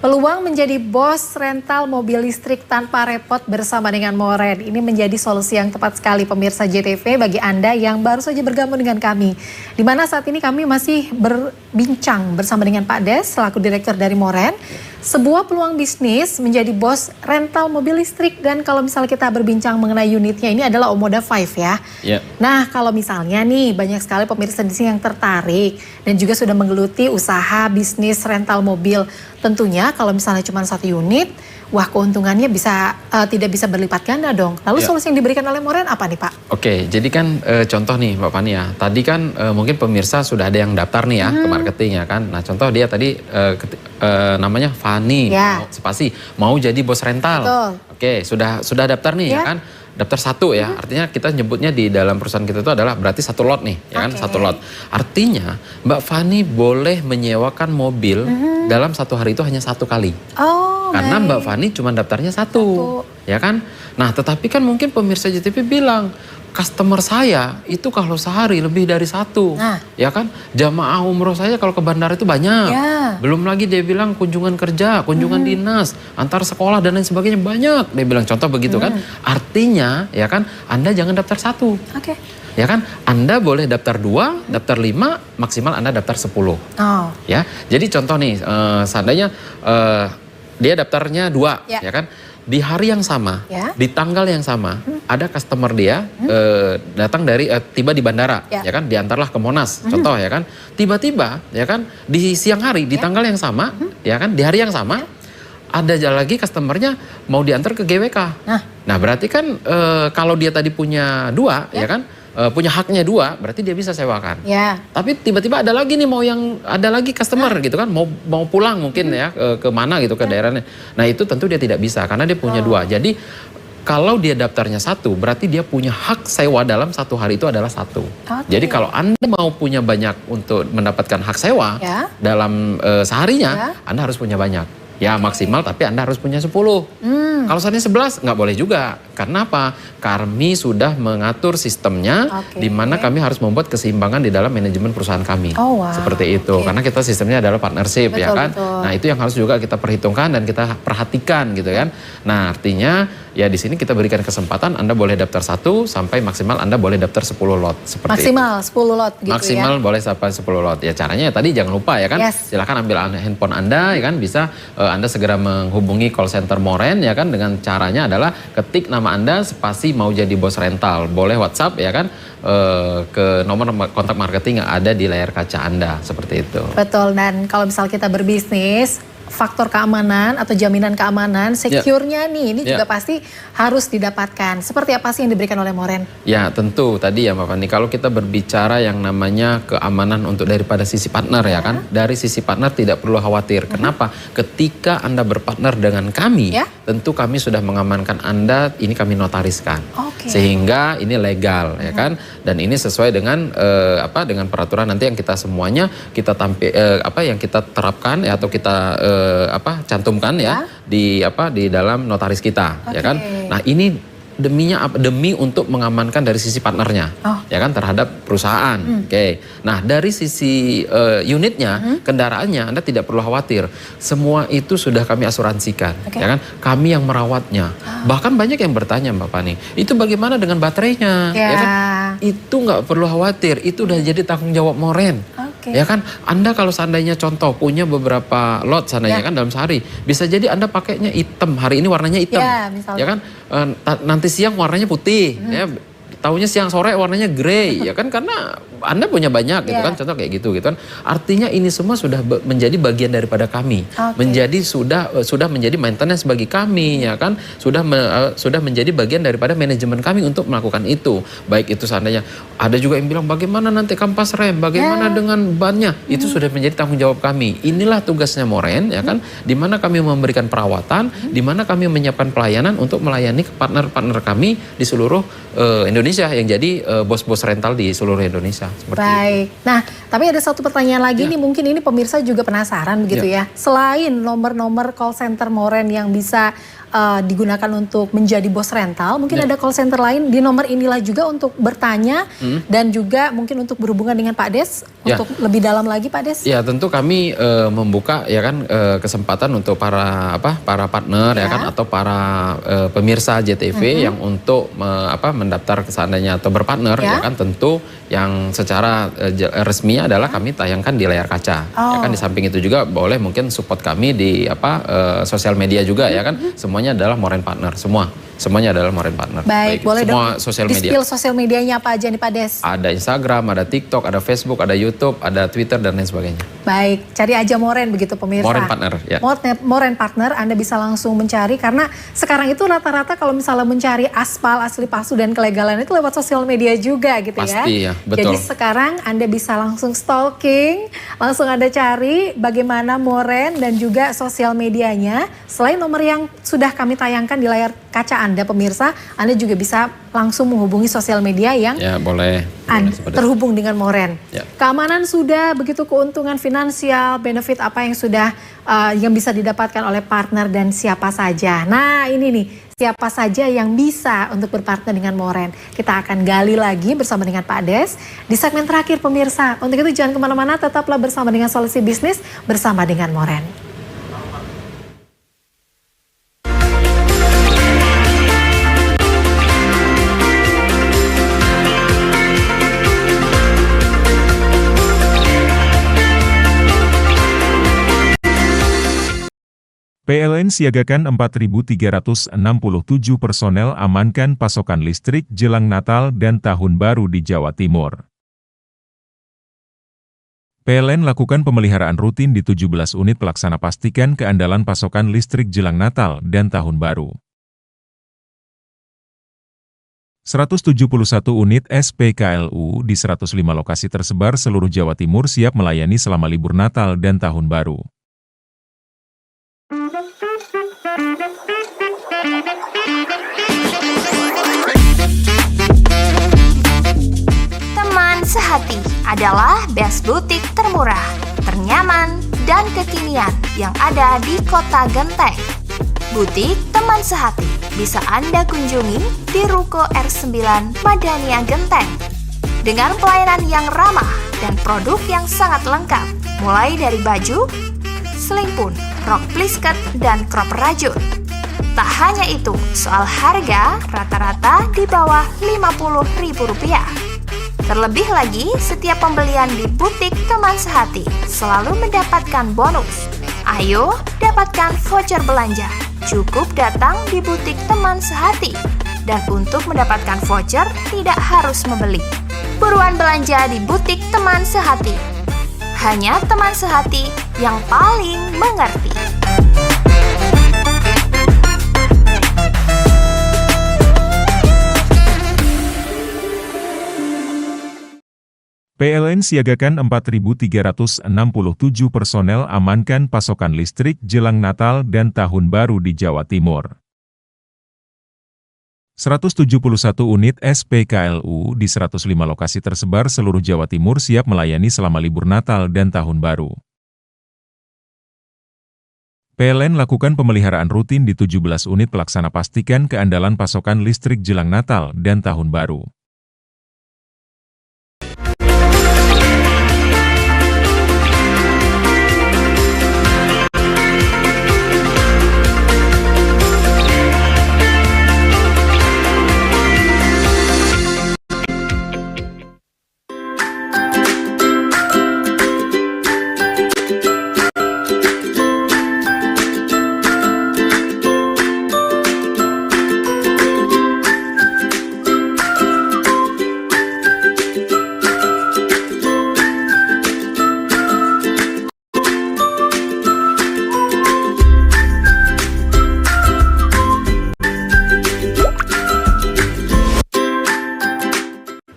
Speaker 1: Peluang menjadi bos rental mobil listrik tanpa repot bersama dengan Moren. Ini menjadi solusi yang tepat sekali pemirsa JTV bagi Anda yang baru saja bergabung dengan kami. Di mana saat ini kami masih berbincang bersama dengan Pak Des selaku direktur dari Moren. sebuah peluang bisnis menjadi bos rental mobil listrik. Dan kalau misalnya kita berbincang mengenai unitnya, ini adalah Omoda 5 ya. Nah, kalau misalnya nih banyak sekali pemirsa di sini yang tertarik dan juga sudah menggeluti usaha bisnis rental mobil. Tentunya kalau misalnya cuma 1 unit, wah keuntungannya tidak bisa berlipat ganda dong. Lalu solusi yang diberikan oleh Moren apa nih Pak?
Speaker 2: Oke, jadi kan contoh nih Mbak Fani ya. Tadi kan mungkin pemirsa sudah ada yang daftar nih ya ke marketing ya kan. Nah contoh dia tadi namanya Fani, spasi mau jadi bos rental.
Speaker 1: Betul.
Speaker 2: Oke, sudah daftar nih ya kan. Daftar 1 ya, artinya kita nyebutnya di dalam perusahaan kita itu adalah berarti 1 lot nih, ya kan, 1 lot. Artinya Mbak Fani boleh menyewakan mobil dalam 1 hari itu hanya 1 kali. Karena Mbak Fani cuma daftarnya 1, ya kan. Nah, tetapi kan mungkin pemirsa JTV bilang, customer saya itu kalau sehari lebih dari 1, ya kan. Jamaah umroh saya kalau ke bandara itu banyak. Belum lagi dia bilang kunjungan kerja, kunjungan dinas, antar sekolah dan lain sebagainya banyak. Dia bilang contoh begitu kan. Artinya ya kan Anda jangan daftar 1. Ya kan, Anda boleh daftar 2, daftar 5, maksimal Anda daftar 10. Ya, jadi contoh nih, seandainya dia daftarnya 2, ya kan. Di hari yang sama, di tanggal yang sama, ada customer dia datang dari tiba di bandara, ya kan, diantarlah ke Monas, contoh ya kan, tiba-tiba ya kan di siang hari di tanggal yang sama, ya kan, di hari yang sama ada lagi customernya mau diantar ke GWK. Nah berarti kan kalau dia tadi punya 2, ya kan. Punya haknya 2, berarti dia bisa sewakan. Tapi tiba-tiba ada lagi nih ada lagi customer gitu kan, mau pulang mungkin ya ke mana gitu ke daerahnya. Nah itu tentu dia tidak bisa karena dia punya 2. Jadi kalau dia daftarnya 1, berarti dia punya hak sewa dalam 1 hari itu adalah 1. Jadi kalau Anda mau punya banyak untuk mendapatkan hak sewa dalam seharinya, Anda harus punya banyak. Ya maksimal tapi Anda harus punya 10. Kalau seandainya 11 nggak boleh juga. Karena apa? Kami sudah mengatur sistemnya di mana kami harus membuat keseimbangan di dalam manajemen perusahaan kami. Seperti itu. Karena kita sistemnya adalah partnership, ya kan. Nah itu yang harus juga kita perhitungkan dan kita perhatikan gitu kan. Nah artinya ya di sini kita berikan kesempatan Anda boleh daftar 1 sampai maksimal Anda boleh daftar 10 lot. Seperti
Speaker 1: maksimal
Speaker 2: itu.
Speaker 1: 10 lot gitu
Speaker 2: maksimal
Speaker 1: ya.
Speaker 2: boleh sampai 10 lot. Ya caranya ya tadi jangan lupa ya kan. Silakan ambil handphone Anda ya kan, bisa Anda segera menghubungi call center Moren ya kan, dengan caranya adalah ketik nama Anda spasi mau jadi bos rental. Boleh WhatsApp ya kan ke nomor kontak marketing yang ada di layar kaca Anda, seperti itu.
Speaker 1: Betul, dan kalau misal kita berbisnis, faktor keamanan atau jaminan keamanan, secure-nya nih, ini juga pasti harus didapatkan. Seperti apa sih yang diberikan oleh Moren?
Speaker 2: Ya tentu tadi ya Mbak Fani, kalau kita berbicara yang namanya keamanan untuk daripada sisi partner ya kan, dari sisi partner tidak perlu khawatir. Kenapa? Ketika Anda berpartner dengan kami, tentu kami sudah mengamankan Anda, ini kami notariskan. Sehingga ini legal ya kan, dan ini sesuai dengan dengan peraturan nanti yang kita semuanya kita yang kita terapkan ya, atau kita cantumkan ya di dalam notaris kita ya kan. Nah ini demi untuk mengamankan dari sisi partnernya ya kan terhadap perusahaan. Nah dari sisi unitnya, kendaraannya Anda tidak perlu khawatir. Semua itu sudah kami asuransikan ya kan. Kami yang merawatnya. Bahkan banyak yang bertanya Mbak Fani, itu bagaimana dengan baterainya? Ya kan? Itu nggak perlu khawatir, itu udah jadi tanggung jawab Moren. Ya kan, Anda kalau seandainya contoh punya beberapa lot seandainya kan dalam sehari, bisa jadi Anda pakainya hitam, hari ini warnanya hitam, ya kan, nanti siang warnanya putih, ya, taunya siang sore warnanya grey, ya kan, karena Anda punya banyak gitu kan, contoh kayak gitu kan. Artinya ini semua sudah menjadi bagian daripada kami, menjadi sudah menjadi maintenance bagi kami, ya kan, sudah menjadi bagian daripada manajemen kami untuk melakukan itu. Baik itu seandainya ada juga yang bilang bagaimana nanti kampas rem, bagaimana dengan bannya, itu sudah menjadi tanggung jawab kami. Inilah tugasnya Moren, ya kan, di mana kami memberikan perawatan, di mana kami menyiapkan pelayanan untuk melayani partner-partner kami di seluruh Indonesia yang jadi bos-bos rental di seluruh Indonesia.
Speaker 1: Baik.
Speaker 2: Itu.
Speaker 1: Nah, tapi ada satu pertanyaan lagi nih, mungkin ini pemirsa juga penasaran begitu ya. Selain nomor-nomor call center Moren yang bisa digunakan untuk menjadi bos rental, mungkin ada call center lain di nomor inilah juga untuk bertanya dan juga mungkin untuk berhubungan dengan Pak Des untuk lebih dalam lagi Pak Des.
Speaker 2: Ya, tentu kami membuka ya kan kesempatan untuk para partner ya kan atau para pemirsa JTV yang untuk mendaftar seandainya atau berpartner ya kan, tentu yang secara resmi adalah kami tayangkan di layar kaca. Ya kan, di samping itu juga boleh mungkin support kami di sosial media juga ya kan. Semuanya adalah Moren Partner, semuanya adalah Moren Partner.
Speaker 1: Baik, boleh
Speaker 2: semua
Speaker 1: dong
Speaker 2: sosial media.
Speaker 1: di-spill sosial medianya apa aja nih Pak Des?
Speaker 2: Ada Instagram, ada TikTok, ada Facebook, ada YouTube, ada Twitter dan lain sebagainya.
Speaker 1: Baik, cari aja Moren begitu pemirsa.
Speaker 2: Moren Partner, ya.
Speaker 1: Moren Partner, Anda bisa langsung mencari karena sekarang itu rata-rata kalau misalnya mencari aspal asli palsu dan kelegalan itu lewat sosial media juga gitu ya.
Speaker 2: Pasti ya, betul.
Speaker 1: Jadi sekarang Anda bisa langsung stalking, langsung Anda cari bagaimana Moren dan juga sosial medianya. Selain nomor yang sudah kami tayangkan di layar kaca Anda pemirsa, Anda juga bisa langsung menghubungi sosial media yang
Speaker 2: boleh
Speaker 1: terhubung dengan Moren.
Speaker 2: Ya.
Speaker 1: Keamanan sudah, begitu keuntungan finansial, benefit apa yang sudah yang bisa didapatkan oleh partner dan siapa saja. Nah ini nih, siapa saja yang bisa untuk berpartner dengan Moren. Kita akan gali lagi bersama dengan Pak Des di segmen terakhir pemirsa. Untuk itu jangan kemana-mana, tetaplah bersama dengan Solusi Bisnis bersama dengan Moren.
Speaker 5: PLN siagakan 4.367 personel amankan pasokan listrik jelang Natal dan Tahun Baru di Jawa Timur. PLN lakukan pemeliharaan rutin di 17 unit pelaksana pastikan keandalan pasokan listrik jelang Natal dan Tahun Baru. 171 unit SPKLU di 105 lokasi tersebar seluruh Jawa Timur siap melayani selama libur Natal dan Tahun Baru.
Speaker 10: Teman Sehati adalah best butik termurah, ternyaman, dan kekinian yang ada di Kota Genteng. Butik Teman Sehati bisa Anda kunjungi di Ruko R9 Madania Genteng. Dengan pelayanan yang ramah dan produk yang sangat lengkap, mulai dari baju, selimpun, rok plisket, dan crop rajut. Tak hanya itu, soal harga rata-rata di bawah Rp50.000. Terlebih lagi, setiap pembelian di butik Teman Sehati selalu mendapatkan bonus. Ayo, dapatkan voucher belanja. Cukup datang di butik Teman Sehati. Dan untuk mendapatkan voucher, tidak harus membeli. Buruan belanja di butik Teman Sehati. Hanya Teman Sehati yang paling mengerti.
Speaker 5: PLN siagakan 4.367 personel amankan pasokan listrik jelang Natal dan Tahun Baru di Jawa Timur. 171 unit SPKLU di 105 lokasi tersebar seluruh Jawa Timur siap melayani selama libur Natal dan Tahun Baru. PLN lakukan pemeliharaan rutin di 17 unit pelaksana pastikan keandalan pasokan listrik jelang Natal dan Tahun Baru.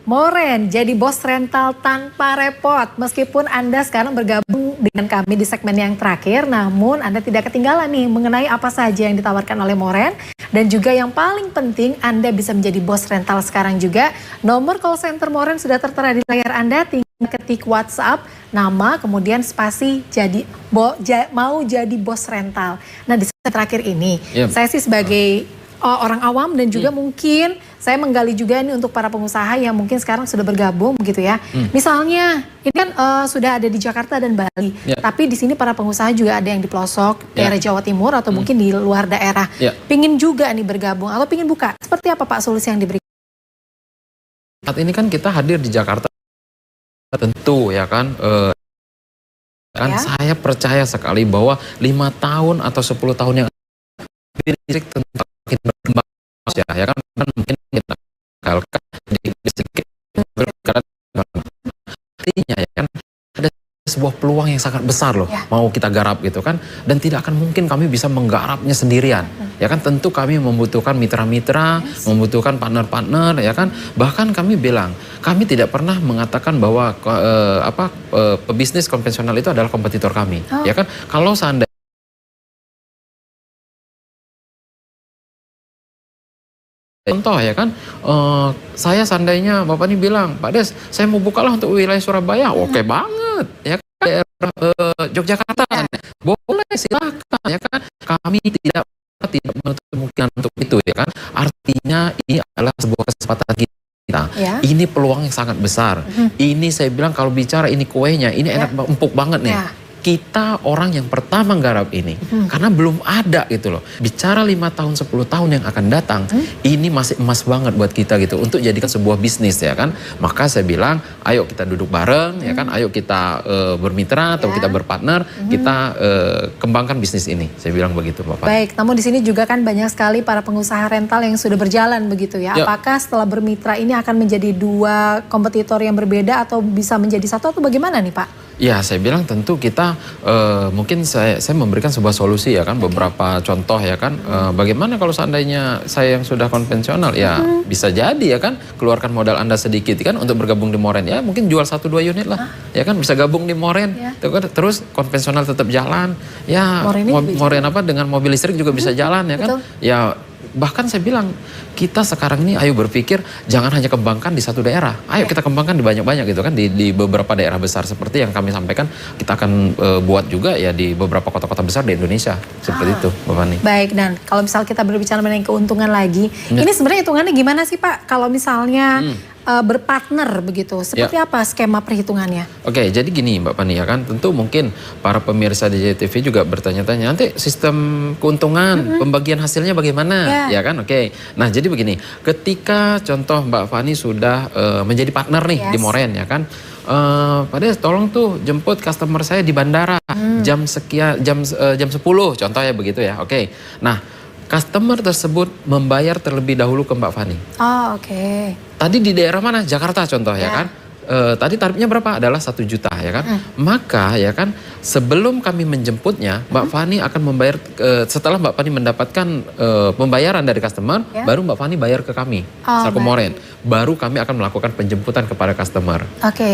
Speaker 1: Moren jadi bos rental tanpa repot. Meskipun Anda sekarang bergabung dengan kami di segmen yang terakhir, namun Anda tidak ketinggalan nih mengenai apa saja yang ditawarkan oleh Moren. Dan juga yang paling penting, Anda bisa menjadi bos rental sekarang juga. Nomor call center Moren sudah tertera di layar Anda. ketik WhatsApp, nama, kemudian spasi mau jadi bos rental. Nah di terakhir ini, saya sih sebagai orang awam dan juga mungkin saya menggali juga nih untuk para pengusaha yang mungkin sekarang sudah bergabung gitu ya. Misalnya ini kan sudah ada di Jakarta dan Bali, tapi di sini para pengusaha juga ada yang di pelosok daerah Jawa Timur atau mungkin di luar daerah. Pingin juga nih bergabung atau pingin buka. Seperti apa Pak solusi yang diberikan?
Speaker 2: Saat ini kan kita hadir di Jakarta, tentu ya kan. Saya percaya sekali bahwa 5 tahun atau 10 tahun yang listrik tentu makin berkembang ya kan mungkin kita kalkan di listrik bergerak artinya ya kan ada sebuah peluang yang sangat besar loh mau kita garap gitu kan, dan tidak akan mungkin kami bisa menggarapnya sendirian ya kan. Tentu kami membutuhkan mitra-mitra, membutuhkan partner-partner ya kan. Bahkan kami bilang kami tidak pernah mengatakan bahwa pebisnis konvensional itu adalah kompetitor kami ya kan. Kalau seandainya contoh ya kan, saya seandainya Bapak ini bilang, Pak Des, saya mau bukalah untuk wilayah Surabaya, oke banget, ya kan, daerah Yogyakarta, boleh silakan, ya kan, kami tidak menutup kemungkinan untuk itu, ya kan, artinya ini adalah sebuah kesempatan kita, ini peluang yang sangat besar, ini saya bilang kalau bicara ini kuenya, ini enak empuk banget nih. Kita orang yang pertama garap ini karena belum ada gitu loh. Bicara 5 tahun 10 tahun yang akan datang, ini masih emas banget buat kita gitu untuk jadikan sebuah bisnis ya kan. Maka saya bilang ayo kita duduk bareng ya kan, ayo kita bermitra atau kita berpartner, kita kembangkan bisnis ini. Saya bilang begitu Bapak.
Speaker 1: Baik, namun di sini juga kan banyak sekali para pengusaha rental yang sudah berjalan begitu ya. Apakah setelah bermitra ini akan menjadi 2 kompetitor yang berbeda atau bisa menjadi satu atau bagaimana nih Pak?
Speaker 2: Ya, saya bilang tentu kita mungkin saya memberikan sebuah solusi ya kan, beberapa contoh ya kan. Bagaimana kalau seandainya saya yang sudah konvensional ya bisa jadi ya kan, keluarkan modal Anda sedikit kan untuk bergabung di Moren ya, mungkin jual 1-2 unit lah ya kan, bisa gabung di Moren terus konvensional tetap jalan ya. Moren apa dengan mobil listrik juga bisa jalan ya kan. Ya bahkan saya bilang kita sekarang ini ayo berpikir jangan hanya kembangkan di satu daerah, ayo kita kembangkan di banyak-banyak gitu kan, di beberapa daerah besar seperti yang kami sampaikan kita akan buat juga ya di beberapa kota-kota besar di Indonesia seperti itu Bapak Fani.
Speaker 1: Baik, dan kalau misal kita berbicara mengenai keuntungan lagi, ini sebenarnya hitungannya gimana sih Pak kalau misalnya berpartner begitu, seperti apa skema perhitungannya? Oke,
Speaker 2: jadi gini Mbak Fani ya kan, tentu mungkin para pemirsa di JTV juga bertanya-tanya nanti sistem keuntungan pembagian hasilnya bagaimana ya kan. Oke, nah jadi begini, ketika contoh Mbak Fani sudah menjadi partner nih di Moren ya kan, Pak Des tolong tuh jemput customer saya di bandara jam sekian, jam 10 contohnya begitu ya. Oke, nah customer tersebut membayar terlebih dahulu ke Mbak Fani.
Speaker 1: Oke.
Speaker 2: Tadi di daerah mana? Jakarta contoh ya kan. Tadi tarifnya berapa? Adalah 1 juta ya kan. Maka ya kan sebelum kami menjemputnya, Mbak Fani akan membayar setelah Mbak Fani mendapatkan pembayaran dari customer, baru Mbak Fani bayar ke kami, Sako Moren. Baru kami akan melakukan penjemputan kepada customer.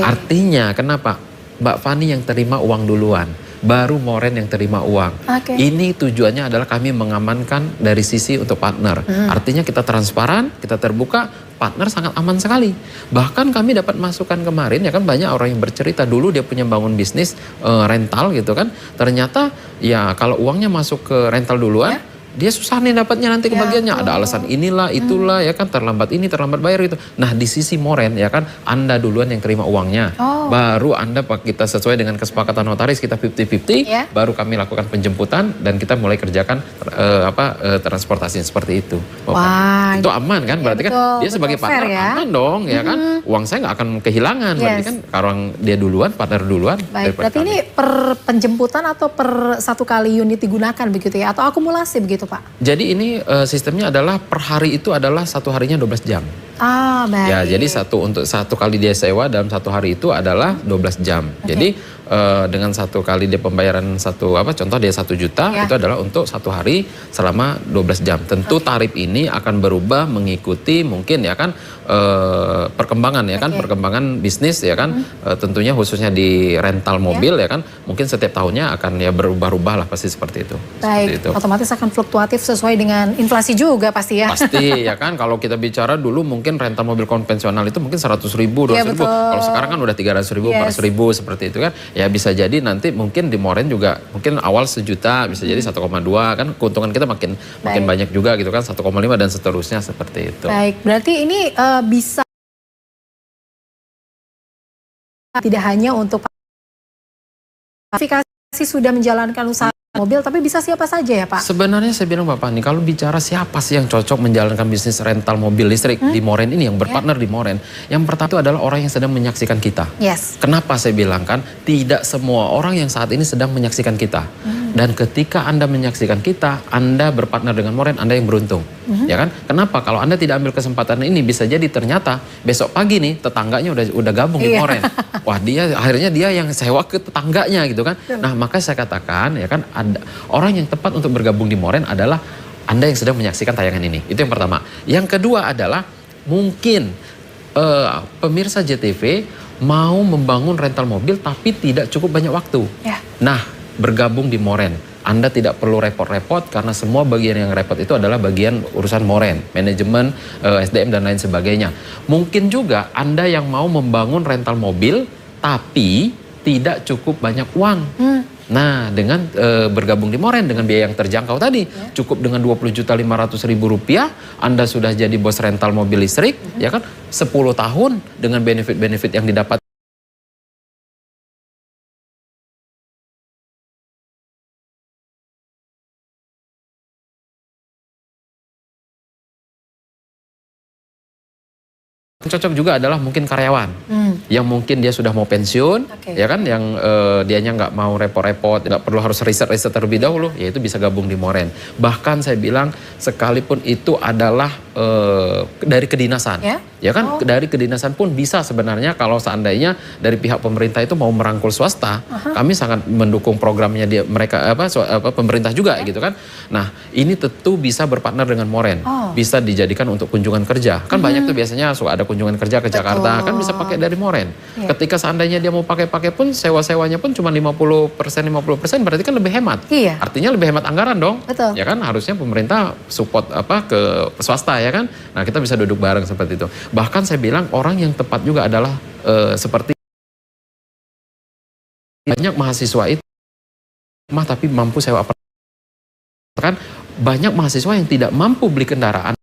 Speaker 2: Artinya kenapa? Mbak Fani yang terima uang duluan, baru Moren yang terima uang. Ini tujuannya adalah kami mengamankan dari sisi untuk partner. Artinya kita transparan, kita terbuka, partner sangat aman sekali. Bahkan kami dapat masukan kemarin ya kan, banyak orang yang bercerita dulu dia punya bangun bisnis rental gitu kan. Ternyata ya kalau uangnya masuk ke rental duluan, dia susah nih dapatnya nanti kebagiannya. Ada alasan inilah, itulah ya kan, terlambat ini, terlambat bayar gitu. Nah di sisi Moren ya kan, Anda duluan yang terima uangnya. Baru Anda kita sesuai dengan kesepakatan notaris, kita 50-50, baru kami lakukan penjemputan dan kita mulai kerjakan transportasi seperti itu.
Speaker 1: Wah,
Speaker 2: itu aman kan, berarti kan dia sebagai partner aman dong ya kan. Uang saya nggak akan kehilangan, berarti kan karena dia duluan, partner duluan.
Speaker 1: Baik, berarti ini per penjemputan atau per 1 kali unit digunakan begitu ya, atau akumulasi begitu Pak?
Speaker 2: Jadi ini sistemnya adalah per hari itu adalah 1 harinya 12 jam.
Speaker 1: Baik.
Speaker 2: Ya, jadi untuk 1 kali dia sewa dalam 1 hari itu adalah 12 jam. Jadi dengan 1 kali dia pembayaran contoh dia 1 juta itu adalah untuk 1 hari selama 12 jam. Tentu tarif ini akan berubah mengikuti mungkin ya kan perkembangan ya kan, perkembangan bisnis ya kan, tentunya khususnya di rental mobil ya kan, mungkin setiap tahunnya akan ya berubah-ubah lah pasti seperti itu.
Speaker 1: Baik,
Speaker 2: seperti itu.
Speaker 1: otomatis akan fluktuatif sesuai dengan inflasi juga pasti ya.
Speaker 2: Pasti ya kan, kalau kita bicara dulu mungkin rental mobil konvensional itu mungkin 100.000, 200.000. Kalau sekarang kan udah 300.000, 400.000 seperti itu kan. Ya bisa jadi nanti mungkin di Moren juga mungkin awal 1 juta bisa jadi 1,2 kan, keuntungan kita makin banyak juga gitu kan, 1,5 dan seterusnya seperti itu.
Speaker 1: Baik, berarti ini bisa tidak hanya untuk verifikasi sudah menjalankan usaha mobil, tapi bisa siapa saja ya Pak?
Speaker 2: Sebenarnya saya bilang Bapak nih, kalau bicara siapa sih yang cocok menjalankan bisnis rental mobil listrik di Moren ini, yang berpartner di Moren, yang pertama itu adalah orang yang sedang menyaksikan kita. Kenapa saya bilang kan, tidak semua orang yang saat ini sedang menyaksikan kita. Dan ketika Anda menyaksikan kita, Anda berpartner dengan Moren, Anda yang beruntung. Ya kan? Kenapa? Kalau Anda tidak ambil kesempatan ini, bisa jadi ternyata besok pagi nih tetangganya udah gabung di Moren. Wah, akhirnya dia yang sewa ke tetangganya gitu kan. Nah, maka saya katakan ya kan, orang yang tepat untuk bergabung di Moren adalah Anda yang sedang menyaksikan tayangan ini. Itu yang pertama. Yang kedua adalah mungkin pemirsa JTV mau membangun rental mobil tapi tidak cukup banyak waktu. Nah, bergabung di Moren, Anda tidak perlu repot-repot karena semua bagian yang repot itu adalah bagian urusan Moren, manajemen, SDM dan lain sebagainya. Mungkin juga Anda yang mau membangun rental mobil tapi tidak cukup banyak uang. Nah, dengan bergabung di Moren dengan biaya yang terjangkau tadi, cukup dengan 20.500.000 rupiah, Anda sudah jadi bos rental mobil listrik, ya kan? 10 tahun dengan benefit-benefit yang didapat. Cocok juga adalah mungkin karyawan yang mungkin dia sudah mau pensiun, ya kan, yang dianya nggak mau repot-repot, nggak perlu harus riset terlebih dahulu, ya itu bisa gabung di Moren. Bahkan saya bilang sekalipun itu adalah dari kedinasan, ya kan, dari kedinasan pun bisa sebenarnya kalau seandainya dari pihak pemerintah itu mau merangkul swasta, kami sangat mendukung programnya mereka pemerintah juga gitu kan. Nah, ini tentu bisa berpartner dengan Moren, bisa dijadikan untuk kunjungan kerja. Kan banyak tuh biasanya suka ada kunjungan kerja ke Jakarta, kan bisa pakai dari Moren. Ketika seandainya dia mau pakai pun sewa-sewanya pun cuma 50%, berarti kan lebih hemat. Artinya lebih hemat anggaran dong. Ya kan, harusnya pemerintah support ke swasta ya kan. Nah, kita bisa duduk bareng seperti itu. Bahkan saya bilang orang yang tepat juga adalah seperti banyak mahasiswa itu tapi mampu sewa apartemen. Kan banyak mahasiswa yang tidak mampu beli kendaraan.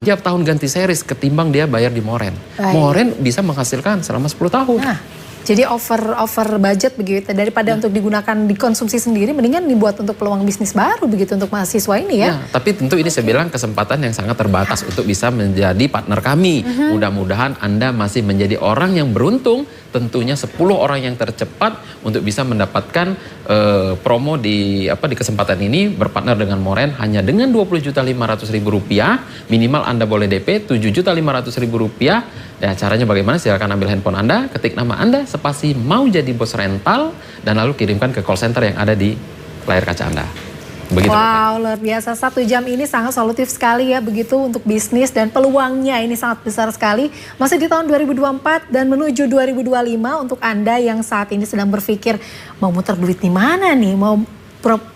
Speaker 2: Tiap tahun ganti series ketimbang dia bayar di Moren. Moren bisa menghasilkan selama 10 tahun.
Speaker 1: Nah, jadi over budget begitu, daripada untuk digunakan dikonsumsi sendiri, mendingan dibuat untuk peluang bisnis baru begitu untuk mahasiswa ini ya.
Speaker 2: Tapi tentu ini saya bilang kesempatan yang sangat terbatas untuk bisa menjadi partner kami. Mudah-mudahan Anda masih menjadi orang yang beruntung, tentunya 10 orang yang tercepat untuk bisa mendapatkan promo di kesempatan ini berpartner dengan Moren hanya dengan 20.500.000 rupiah. Minimal Anda boleh DP 7.500.000 rupiah. Ya, caranya bagaimana? Silakan ambil handphone Anda, ketik nama Anda, spasi mau jadi bos rental, dan lalu kirimkan ke call center yang ada di layar kaca Anda. Begitu.
Speaker 1: Wow, luar biasa. 1 jam ini sangat solutif sekali ya begitu untuk bisnis, dan peluangnya ini sangat besar sekali. Masih di tahun 2024 dan menuju 2025 untuk Anda yang saat ini sedang berpikir mau muter duit di mana nih, mau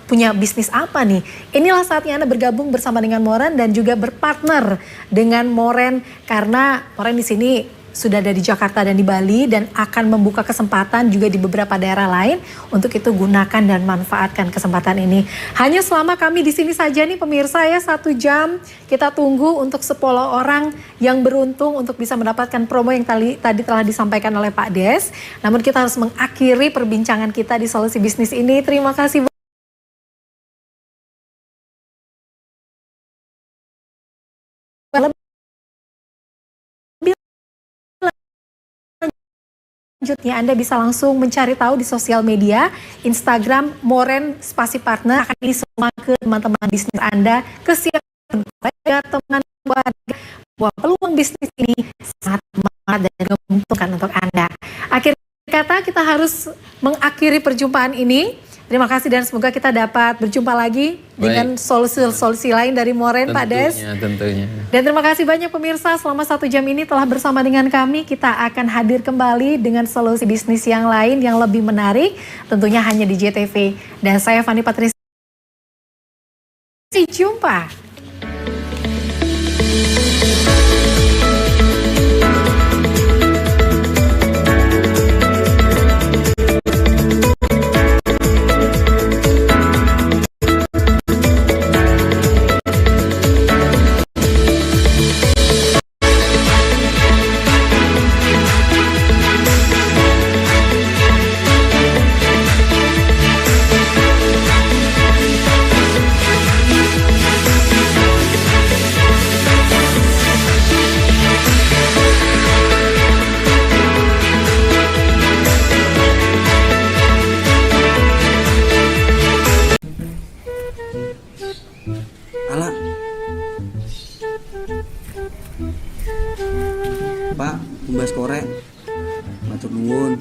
Speaker 1: punya bisnis apa nih. Inilah saatnya Anda bergabung bersama dengan Moren dan juga berpartner dengan Moren, karena Moren di sini sudah ada di Jakarta dan di Bali dan akan membuka kesempatan juga di beberapa daerah lain. Untuk itu gunakan dan manfaatkan kesempatan ini. Hanya selama kami di sini saja nih pemirsa ya, 1 jam kita tunggu untuk 10 orang yang beruntung untuk bisa mendapatkan promo yang tadi telah disampaikan oleh Pak Des. Namun kita harus mengakhiri perbincangan kita di Solusi Bisnis ini. Terima kasih. Selanjutnya Anda bisa langsung mencari tahu di sosial media, Instagram Moren Spasi Partner. Akan ini semua ke teman-teman bisnis Anda, ke siapa teman keluarga, bahwa peluang bisnis ini sangat dan menguntungkan untuk Anda. Akhirnya kata kita harus mengakhiri perjumpaan ini. Terima kasih dan semoga kita dapat berjumpa lagi dengan solusi-solusi lain dari Moren, Pak Des.
Speaker 2: Tentunya.
Speaker 1: Dan terima kasih banyak pemirsa selama 1 jam ini telah bersama dengan kami. Kita akan hadir kembali dengan solusi bisnis yang lain yang lebih menarik. Tentunya hanya di JTV. Dan saya Fani Patricia. Sampai jumpa.
Speaker 11: Pak, tumbas korek. Matur nuwun.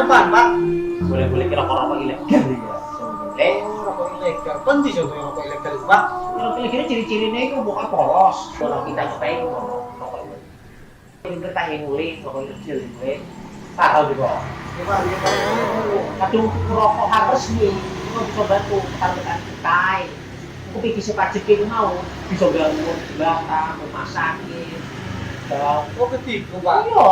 Speaker 12: Pak, boleh-boleh rokok ilegal ya. Rokok ilegal, penting sih rokok ilegal itu Pak. Rokok ilegal ciri-cirinya itu bukan polos. Kalau kita nyobain rokok ilegal, ini kita nguling rokok ilegal ini. Tahu juga. Aduh, rokok harus nih, itu bisa bantu ketar-ketar kita. Aku pikir sepajik itu mau bisa gangguan belakang, rumah sakit. Oh ketiga Pak? Iya.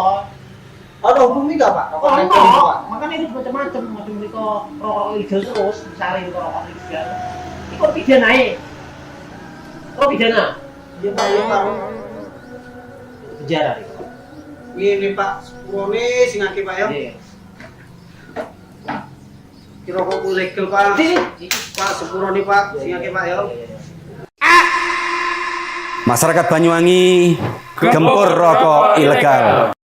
Speaker 12: Ada hubungannya nggak Pak? Rokok ilegal itu Pak? Makanya itu macam-macam itu rokok ilegal terus, misalnya itu rokok ilegal. Ini kok pidana ya? Kok pidana? Iya Pak, iya Pak. Penjara nih. Ini Pak, sepurone sing akeh Pak ya. Ini rokok ilegal Pak. Pak, sepurone Pak, sing akeh Pak ya.
Speaker 11: Masyarakat Banyuwangi gempur rokok ilegal.